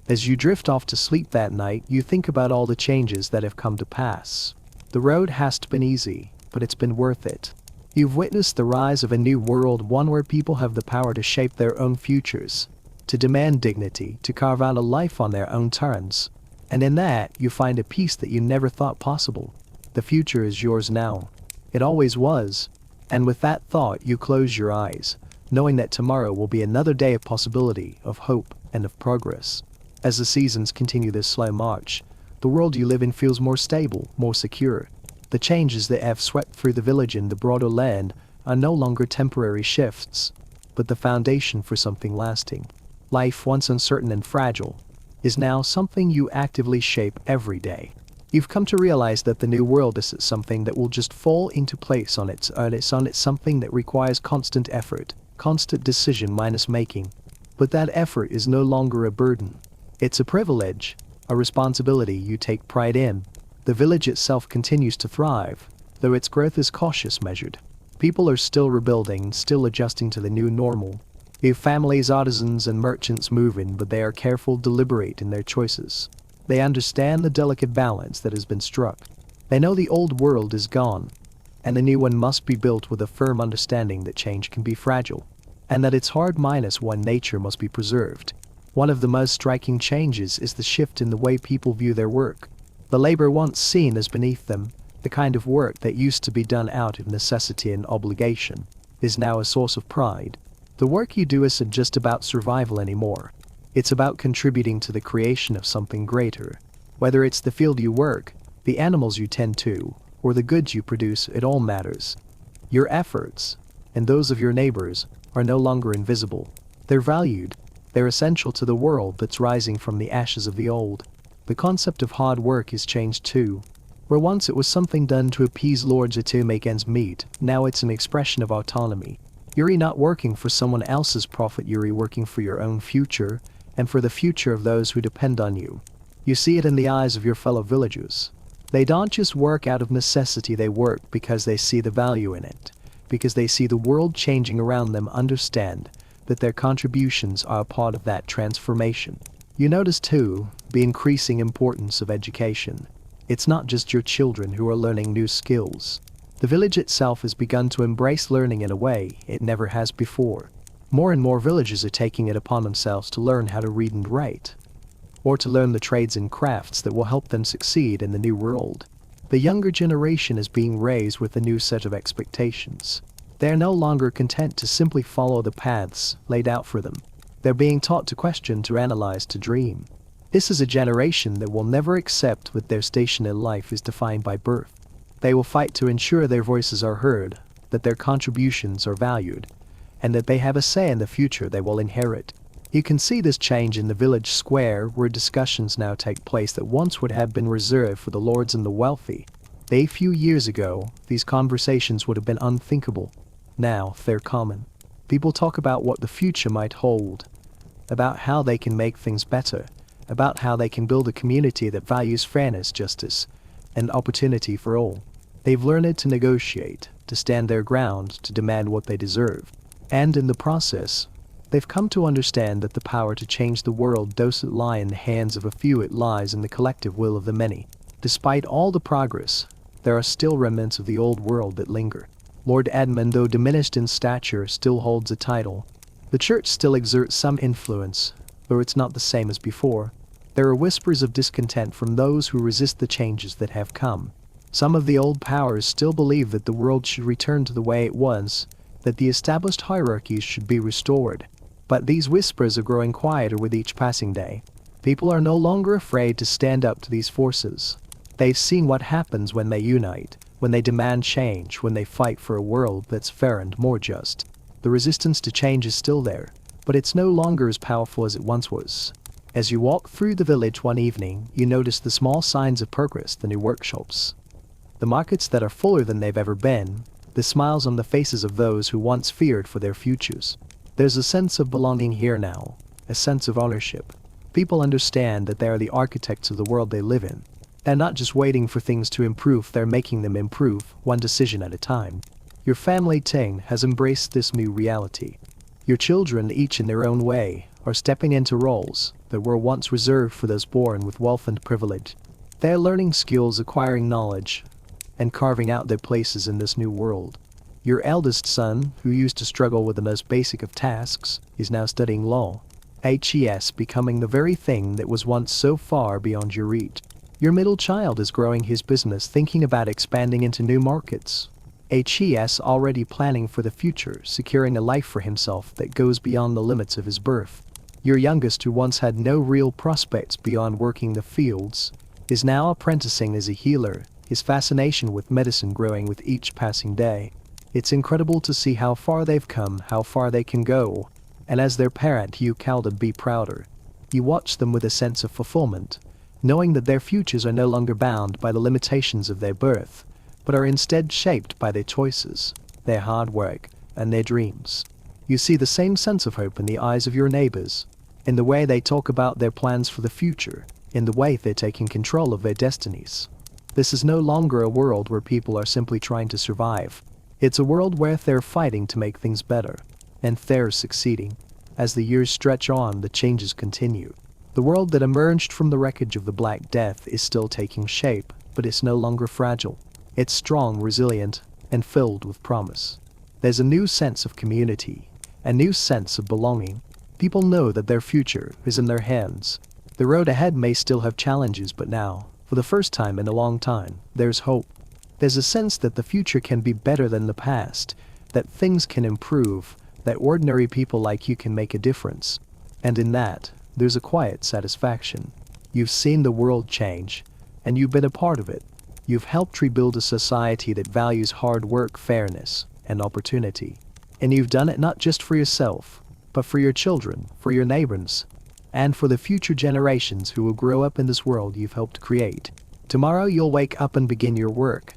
As you drift off to sleep that night, you think about all the changes that have come to pass. The road hasn't been easy, but it's been worth it. You've witnessed the rise of a new world, one where people have the power to shape their own futures, to demand dignity, to carve out a life on their own terms. And in that, you find a peace that you never thought possible. The future is yours now. It always was. And with that thought, you close your eyes, knowing that tomorrow will be another day of possibility, of hope, and of progress. As the seasons continue this slow march, the world you live in feels more stable, more secure. The changes that have swept through the village and the broader land are no longer temporary shifts, but the foundation for something lasting. Life, once uncertain and fragile, is now something you actively shape every day. You've come to realize that the new world isn't something that will just fall into place on its own. It's something that requires constant effort, constant decision-making. But that effort is no longer a burden. It's a privilege, a responsibility you take pride in. The village itself continues to thrive, though its growth is cautious, measured. People are still rebuilding, still adjusting to the new normal. Your families, artisans, and merchants move in, but they are careful, deliberate in their choices. They understand the delicate balance that has been struck. They know the old world is gone, and the new one must be built with a firm understanding that change can be fragile, and that its hard-won nature must be preserved. One of the most striking changes is the shift in the way people view their work. The labor once seen as beneath them, the kind of work that used to be done out of necessity and obligation, is now a source of pride. The work you do isn't just about survival anymore. It's about contributing to the creation of something greater. Whether it's the field you work, the animals you tend to, or the goods you produce, it all matters. Your efforts, and those of your neighbors, are no longer invisible. They're valued. They're essential to the world that's rising from the ashes of the old. The concept of hard work has changed too. Where once it was something done to appease lords or to make ends meet, now it's an expression of autonomy. You're not working for someone else's profit, you're working for your own future, and for the future of those who depend on you. You see it in the eyes of your fellow villagers. They don't just work out of necessity, they work because they see the value in it, because they see the world changing around them, understand that their contributions are a part of that transformation. You notice too, the increasing importance of education. It's not just your children who are learning new skills. The village itself has begun to embrace learning in a way it never has before. More and more villagers are taking it upon themselves to learn how to read and write, or to learn the trades and crafts that will help them succeed in the new world. The younger generation is being raised with a new set of expectations. They are no longer content to simply follow the paths laid out for them. They're being taught to question, to analyze, to dream. This is a generation that will never accept that their station in life is defined by birth. They will fight to ensure their voices are heard, that their contributions are valued, and that they have a say in the future they will inherit. You can see this change in the village square, where discussions now take place that once would have been reserved for the lords and the wealthy. A few years ago, these conversations would have been unthinkable. Now, they're common. People talk about what the future might hold, about how they can make things better, about how they can build a community that values fairness, justice, and opportunity for all. They've learned to negotiate, to stand their ground, to demand what they deserve. And in the process, they've come to understand that the power to change the world doesn't lie in the hands of a few, it lies in the collective will of the many. Despite all the progress, there are still remnants of the old world that linger. Lord Edmund, though diminished in stature, still holds a title. The church still exerts some influence, though it's not the same as before. There are whispers of discontent from those who resist the changes that have come. Some of the old powers still believe that the world should return to the way it was, that the established hierarchies should be restored. But these whispers are growing quieter with each passing day. People are no longer afraid to stand up to these forces. They've seen what happens when they unite, when they demand change, when they fight for a world that's fair and more just. The resistance to change is still there, but it's no longer as powerful as it once was. As you walk through the village one evening, you notice the small signs of progress, the new workshops, the markets that are fuller than they've ever been, the smiles on the faces of those who once feared for their futures. There's a sense of belonging here now, a sense of ownership. People understand that they are the architects of the world they live in. They're not just waiting for things to improve, they're making them improve, one decision at a time. Your family Ting has embraced this new reality. Your children, each in their own way, are stepping into roles that were once reserved for those born with wealth and privilege. They're learning skills, acquiring knowledge, and carving out their places in this new world. Your eldest son, who used to struggle with the most basic of tasks, is now studying law. Becoming the very thing that was once so far beyond your reach. Your middle child is growing his business, thinking about expanding into new markets. Already planning for the future, securing a life for himself that goes beyond the limits of his birth. Your youngest, who once had no real prospects beyond working the fields, is now apprenticing as a healer, his fascination with medicine growing with each passing day. It's incredible to see how far they've come, how far they can go, and as their parent you could be prouder. You watch them with a sense of fulfillment, knowing that their futures are no longer bound by the limitations of their birth, but are instead shaped by their choices, their hard work, and their dreams. You see the same sense of hope in the eyes of your neighbors, in the way they talk about their plans for the future, in the way they're taking control of their destinies. This is no longer a world where people are simply trying to survive. It's a world where they're fighting to make things better, and they're succeeding. As the years stretch on, the changes continue. The world that emerged from the wreckage of the Black Death is still taking shape, but it's no longer fragile. It's strong, resilient, and filled with promise. There's a new sense of community, a new sense of belonging. People know that their future is in their hands. The road ahead may still have challenges, but now, for the first time in a long time, there's hope. There's a sense that the future can be better than the past, that things can improve, that ordinary people like you can make a difference. And in that, there's a quiet satisfaction. You've seen the world change, and you've been a part of it. You've helped rebuild a society that values hard work, fairness, and opportunity. And you've done it not just for yourself, but for your children, for your neighbors, and for the future generations who will grow up in this world you've helped create. Tomorrow you'll wake up and begin your work,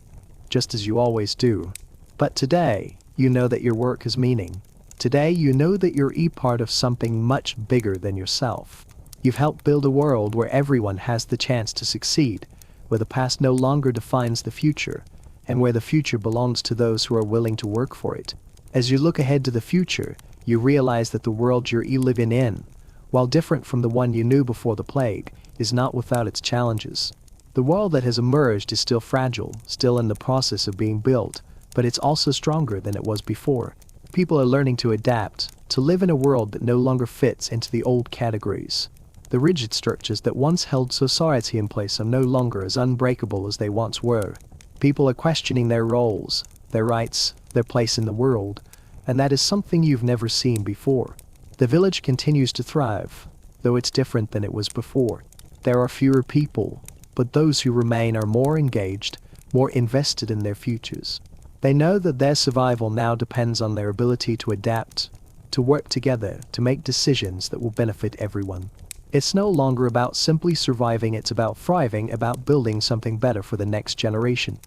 just as you always do. But today, you know that your work has meaning. Today you know that you're a part of something much bigger than yourself. You've helped build a world where everyone has the chance to succeed, where the past no longer defines the future, and where the future belongs to those who are willing to work for it. As you look ahead to the future, you realize that the world you're living in, while different from the one you knew before the plague, is not without its challenges. The world that has emerged is still fragile, still in the process of being built, but it's also stronger than it was before. People are learning to adapt, to live in a world that no longer fits into the old categories. The rigid structures that once held society in place are no longer as unbreakable as they once were. People are questioning their roles, their rights, their place in the world, and that is something you've never seen before. The village continues to thrive, though it's different than it was before. There are fewer people, but those who remain are more engaged, more invested in their futures. They know that their survival now depends on their ability to adapt, to work together, to make decisions that will benefit everyone. It's no longer about simply surviving, it's about thriving, about building something better for the next generation.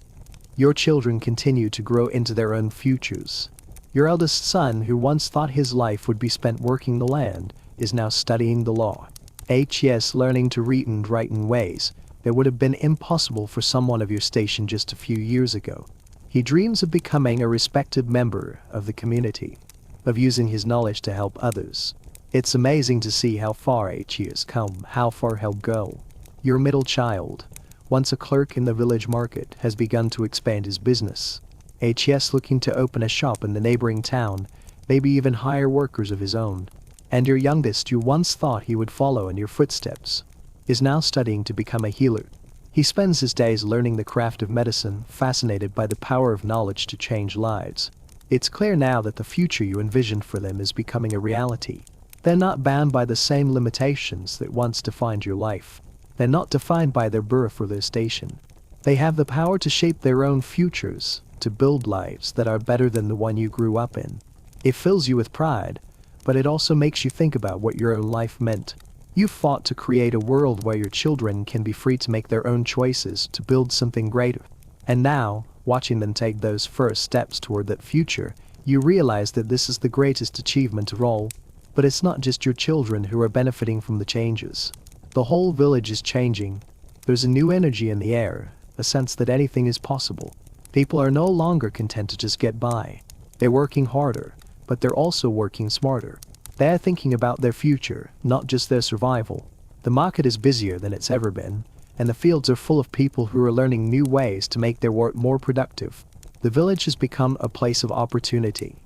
Your children continue to grow into their own futures. Your eldest son, who once thought his life would be spent working the land, is now studying the law. Learning to read and write in ways that would have been impossible for someone of your station just a few years ago. He dreams of becoming a respected member of the community, of using his knowledge to help others. It's amazing to see how far he has come, how far he'll go. Your middle child, once a clerk in the village market, has begun to expand his business. H.S. looking to open a shop in the neighboring town, maybe even hire workers of his own. And your youngest, you once thought he would follow in your footsteps, is now studying to become a healer. He spends his days learning the craft of medicine, fascinated by the power of knowledge to change lives. It's clear now that the future you envisioned for them is becoming a reality. They're not bound by the same limitations that once defined your life. They're not defined by their birth or their station. They have the power to shape their own futures, to build lives that are better than the one you grew up in. It fills you with pride, but it also makes you think about what your own life meant. You fought to create a world where your children can be free to make their own choices, to build something greater. And now, watching them take those first steps toward that future, you realize that this is the greatest achievement of all. But it's not just your children who are benefiting from the changes. The whole village is changing. There's a new energy in the air, a sense that anything is possible. People are no longer content to just get by. They're working harder, but they're also working smarter. They're thinking about their future, not just their survival. The market is busier than it's ever been, and the fields are full of people who are learning new ways to make their work more productive. The village has become a place of opportunity,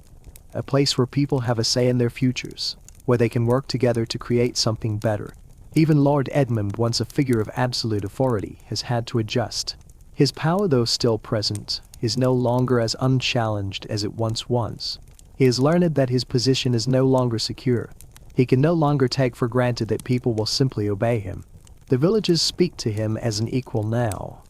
a place where people have a say in their futures, where they can work together to create something better. Even Lord Edmund, once a figure of absolute authority, has had to adjust. His power, though still present, is no longer as unchallenged as it once was. He has learned that his position is no longer secure. He can no longer take for granted that people will simply obey him. The villagers speak to him as an equal now,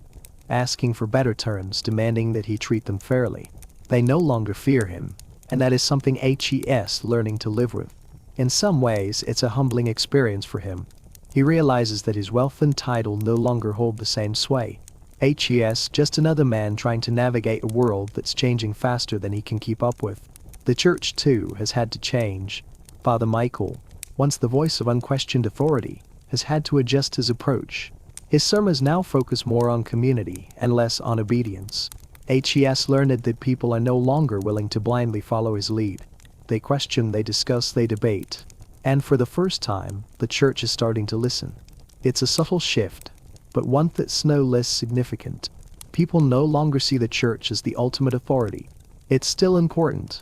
asking for better terms, demanding that he treat them fairly. They no longer fear him, and that is something HES learning to live with. In some ways, it's a humbling experience for him. He realizes that his wealth and title no longer hold the same sway. HES, just another man trying to navigate a world that's changing faster than he can keep up with. The church, too, has had to change. Father Michael, once the voice of unquestioned authority, has had to adjust his approach. His sermons now focus more on community and less on obedience. HES learned that people are no longer willing to blindly follow his lead. They question, they discuss, they debate. And for the first time, the church is starting to listen. It's a subtle shift, but one that's no less significant. People no longer see the church as the ultimate authority. It's still important,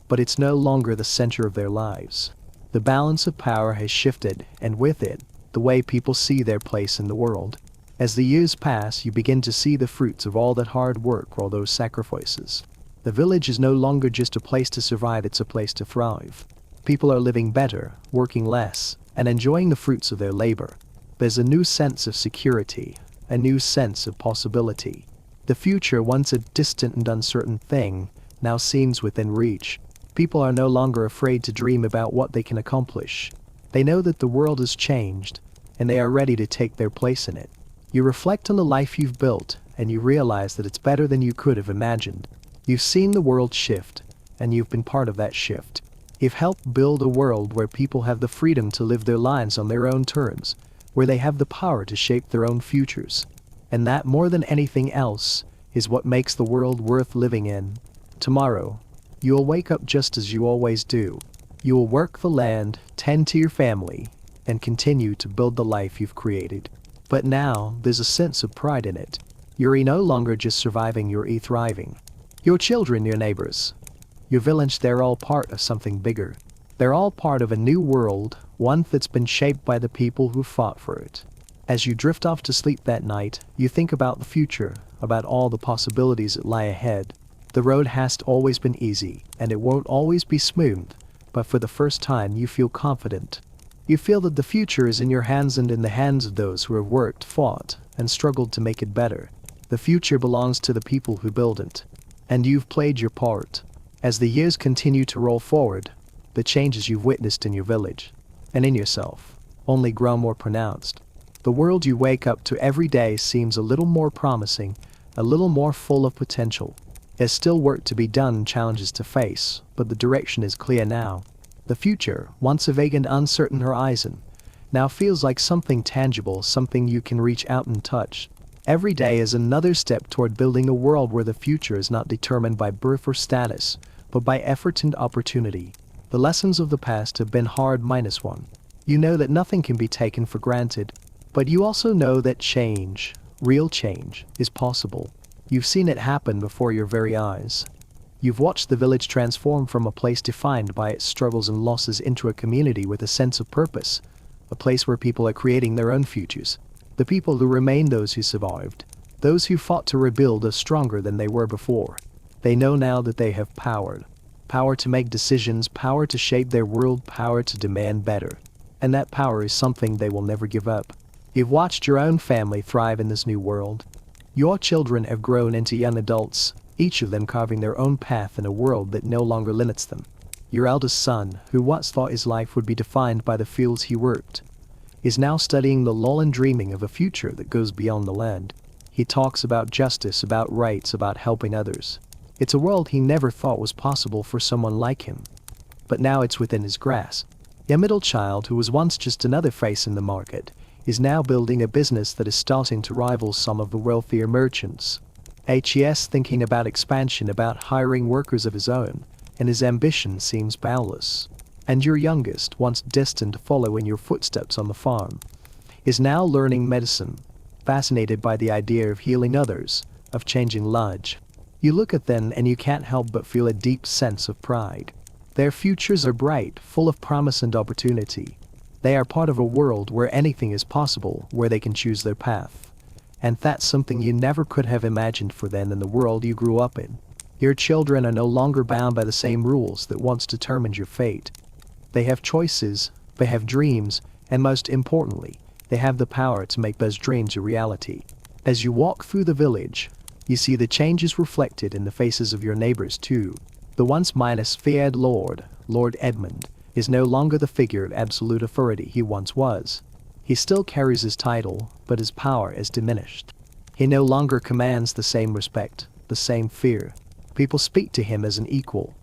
but it's no longer the center of their lives. The balance of power has shifted, and with it, the way people see their place in the world. As the years pass, you begin to see the fruits of all that hard work, all those sacrifices. The village is no longer just a place to survive, it's a place to thrive. People are living better, working less, and enjoying the fruits of their labor. There's a new sense of security, a new sense of possibility. The future, once a distant and uncertain thing, now seems within reach. People are no longer afraid to dream about what they can accomplish. They know that the world has changed, and they are ready to take their place in it. You reflect on the life you've built, and you realize that it's better than you could have imagined. You've seen the world shift, and you've been part of that shift. You've helped build a world where people have the freedom to live their lives on their own terms, where they have the power to shape their own futures. And that, more than anything else, is what makes the world worth living in. Tomorrow, you will wake up just as you always do. You will work the land, tend to your family, and continue to build the life you've created. But now, there's a sense of pride in it. You're no longer just surviving, you're thriving. Your children, your neighbors, your village, they're all part of something bigger. They're all part of a new world, one that's been shaped by the people who fought for it. As you drift off to sleep that night, you think about the future, about all the possibilities that lie ahead. The road hasn't always been easy, and it won't always be smooth, but for the first time you feel confident. You feel that the future is in your hands and in the hands of those who have worked, fought, and struggled to make it better. The future belongs to the people who build it. And you've played your part. As the years continue to roll forward, the changes you've witnessed in your village, and in yourself, only grow more pronounced. The world you wake up to every day seems a little more promising, a little more full of potential. There's still work to be done, challenges to face, but the direction is clear now. The future, once a vague and uncertain horizon, now feels like something tangible, something you can reach out and touch. Every day is another step toward building a world where the future is not determined by birth or status, but by effort and opportunity. The lessons of the past have been hard -1. You know that nothing can be taken for granted, but you also know that change, real change, is possible. You've seen it happen before your very eyes. You've watched the village transform from a place defined by its struggles and losses into a community with a sense of purpose, a place where people are creating their own futures. The people who remain, those who survived, those who fought to rebuild, are stronger than they were before. They know now that they have power. Power to make decisions, power to shape their world, power to demand better. And that power is something they will never give up. You've watched your own family thrive in this new world. Your children have grown into young adults, each of them carving their own path in a world that no longer limits them. Your eldest son, who once thought his life would be defined by the fields he worked, is now studying the lull and dreaming of a future that goes beyond the land. He talks about justice, about rights, about helping others. It's a world he never thought was possible for someone like him. But now it's within his grasp. Your middle child, who was once just another face in the market, is now building a business that is starting to rival some of the wealthier merchants. HES thinking about expansion, about hiring workers of his own, and his ambition seems boundless. And your youngest, once destined to follow in your footsteps on the farm, is now learning medicine, fascinated by the idea of healing others, of changing lives. You look at them and you can't help but feel a deep sense of pride. Their futures are bright, full of promise and opportunity. They are part of a world where anything is possible, where they can choose their path. And that's something you never could have imagined for them in the world you grew up in. Your children are no longer bound by the same rules that once determined your fate. They have choices, they have dreams, and most importantly, they have the power to make those dreams a reality. As you walk through the village, you see the changes reflected in the faces of your neighbors too. The once feared Lord Edmund, is no longer the figure of absolute authority he once was. He still carries his title, but his power is diminished. He no longer commands the same respect, the same fear. People speak to him as an equal,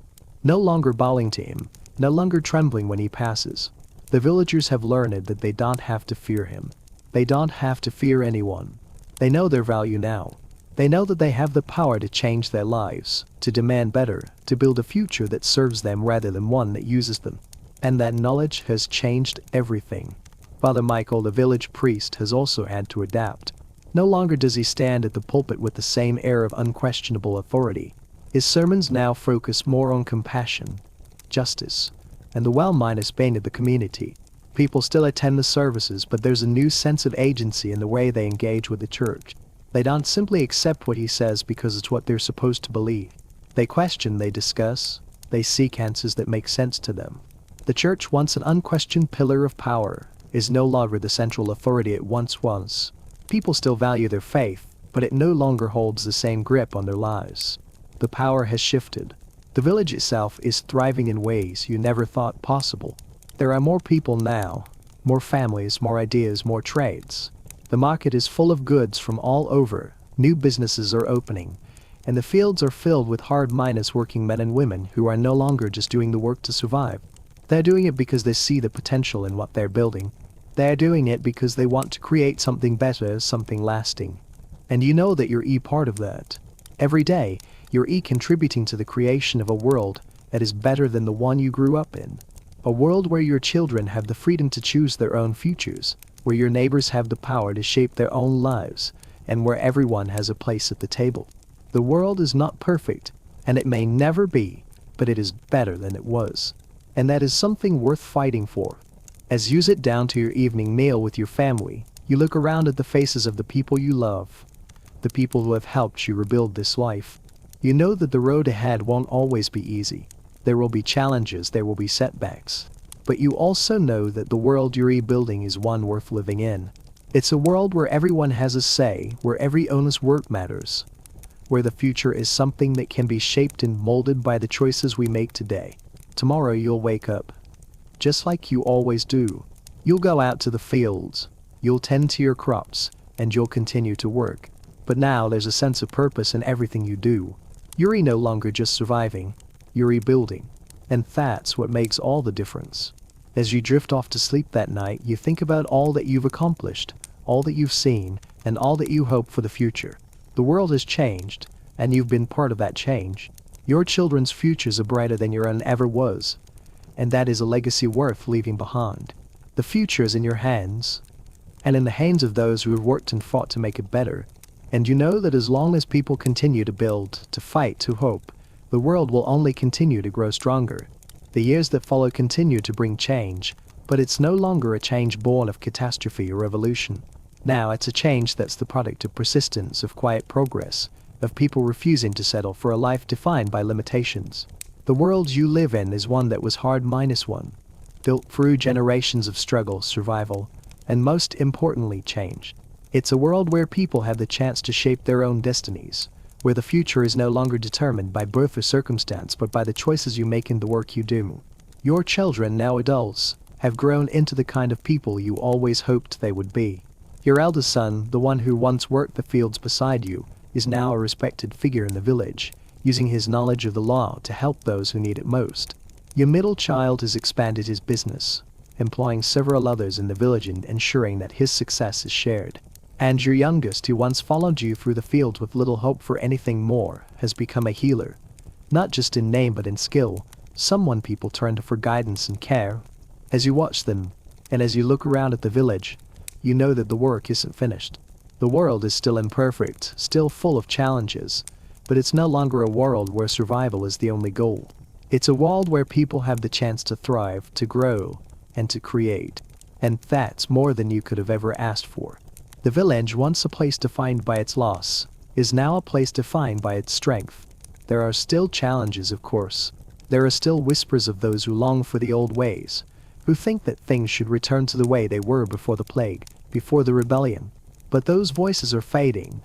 no longer bowing to him, no longer trembling when he passes. The villagers have learned that they don't have to fear him. They don't have to fear anyone. They know their value now. They know that they have the power to change their lives, to demand better, to build a future that serves them rather than one that uses them. And that knowledge has changed everything. Father Michael, the village priest, has also had to adapt. No longer does he stand at the pulpit with the same air of unquestionable authority. His sermons now focus more on compassion, justice, and the well-being of the community. People still attend the services, but there's a new sense of agency in the way they engage with the church. They don't simply accept what he says because it's what they're supposed to believe. They question, they discuss, they seek answers that make sense to them. The church, once an unquestioned pillar of power, is no longer the central authority it once was. People still value their faith, but it no longer holds the same grip on their lives. The power has shifted. The village itself is thriving in ways you never thought possible. There are more people now, more families, more ideas, more trades. The market is full of goods from all over, new businesses are opening, and the fields are filled with hard-minded working men and women who are no longer just doing the work to survive. They're doing it because they see the potential in what they're building. They're doing it because they want to create something better, something lasting. And you know that you're part of that. Every day, you're contributing to the creation of a world that is better than the one you grew up in. A world where your children have the freedom to choose their own futures, where your neighbors have the power to shape their own lives, and where everyone has a place at the table. The world is not perfect, and it may never be, but it is better than it was. And that is something worth fighting for. As you sit down to your evening meal with your family, you look around at the faces of the people you love, the people who have helped you rebuild this life. You know that the road ahead won't always be easy. There will be challenges, there will be setbacks. But you also know that the world you're rebuilding is one worth living in. It's a world where everyone has a say, where every honest work matters, where the future is something that can be shaped and molded by the choices we make today. Tomorrow you'll wake up, just like you always do. You'll go out to the fields, you'll tend to your crops, and you'll continue to work. But now there's a sense of purpose in everything you do. You're no longer just surviving, you're rebuilding. And that's what makes all the difference. As you drift off to sleep that night, you think about all that you've accomplished, all that you've seen, and all that you hope for the future. The world has changed, and you've been part of that change. Your children's futures are brighter than your own ever was, and that is a legacy worth leaving behind. The future is in your hands, and in the hands of those who have worked and fought to make it better. And you know that as long as people continue to build, to fight, to hope, the world will only continue to grow stronger. The years that follow continue to bring change, but it's no longer a change born of catastrophe or revolution. Now it's a change that's the product of persistence, of quiet progress, of people refusing to settle for a life defined by limitations. The world you live in is one that was hard -1, built through generations of struggle, survival, and most importantly, change. It's a world where people have the chance to shape their own destinies, where the future is no longer determined by birth or circumstance but by the choices you make in the work you do. Your children, now adults, have grown into the kind of people you always hoped they would be. Your eldest son, the one who once worked the fields beside you, is now a respected figure in the village, using his knowledge of the law to help those who need it most. Your middle child has expanded his business, employing several others in the village and ensuring that his success is shared. And your youngest, who once followed you through the fields with little hope for anything more, has become a healer. Not just in name but in skill, someone people turn to for guidance and care. As you watch them, and as you look around at the village, you know that the work isn't finished. The world is still imperfect, still full of challenges, but it's no longer a world where survival is the only goal. It's a world where people have the chance to thrive, to grow, and to create. And that's more than you could have ever asked for. The village, once a place defined by its loss, is now a place defined by its strength. There are still challenges, of course. There are still whispers of those who long for the old ways, who think that things should return to the way they were before the plague, before the rebellion. But those voices are fading,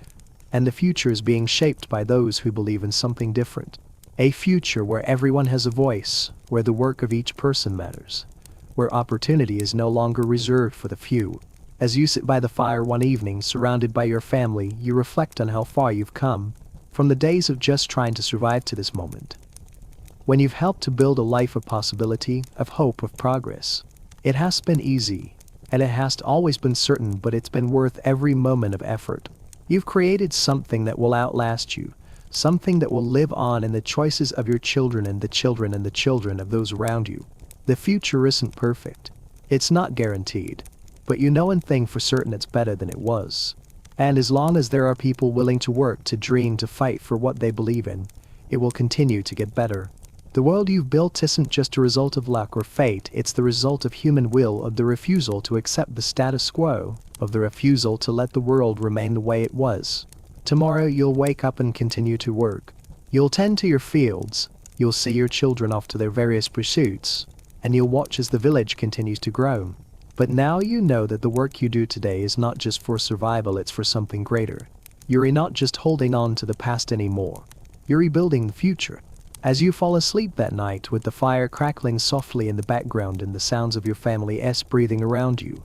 and the future is being shaped by those who believe in something different. A future where everyone has a voice, where the work of each person matters, where opportunity is no longer reserved for the few. As you sit by the fire one evening surrounded by your family, you reflect on how far you've come, from the days of just trying to survive to this moment, when you've helped to build a life of possibility, of hope, of progress. It hasn't been easy, and it hasn't always been certain, but it's been worth every moment of effort. You've created something that will outlast you, something that will live on in the choices of your children and the children and the children of those around you. The future isn't perfect. It's not guaranteed. But you know one thing for certain: it's better than it was. And as long as there are people willing to work, to dream, to fight for what they believe in, it will continue to get better. The world you've built isn't just a result of luck or fate, it's the result of human will, of the refusal to accept the status quo, of the refusal to let the world remain the way it was. Tomorrow you'll wake up and continue to work. You'll tend to your fields, you'll see your children off to their various pursuits, and you'll watch as the village continues to grow. But now you know that the work you do today is not just for survival, it's for something greater. You're not just holding on to the past anymore. You're rebuilding the future. As you fall asleep that night with the fire crackling softly in the background and the sounds of your family's breathing around you,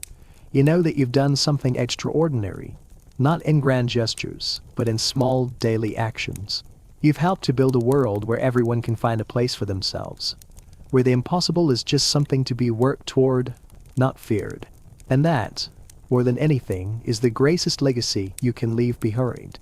you know that you've done something extraordinary. Not in grand gestures, but in small, daily actions. You've helped to build a world where everyone can find a place for themselves, where the impossible is just something to be worked toward, not feared. And that, more than anything, is the greatest legacy you can leave behind.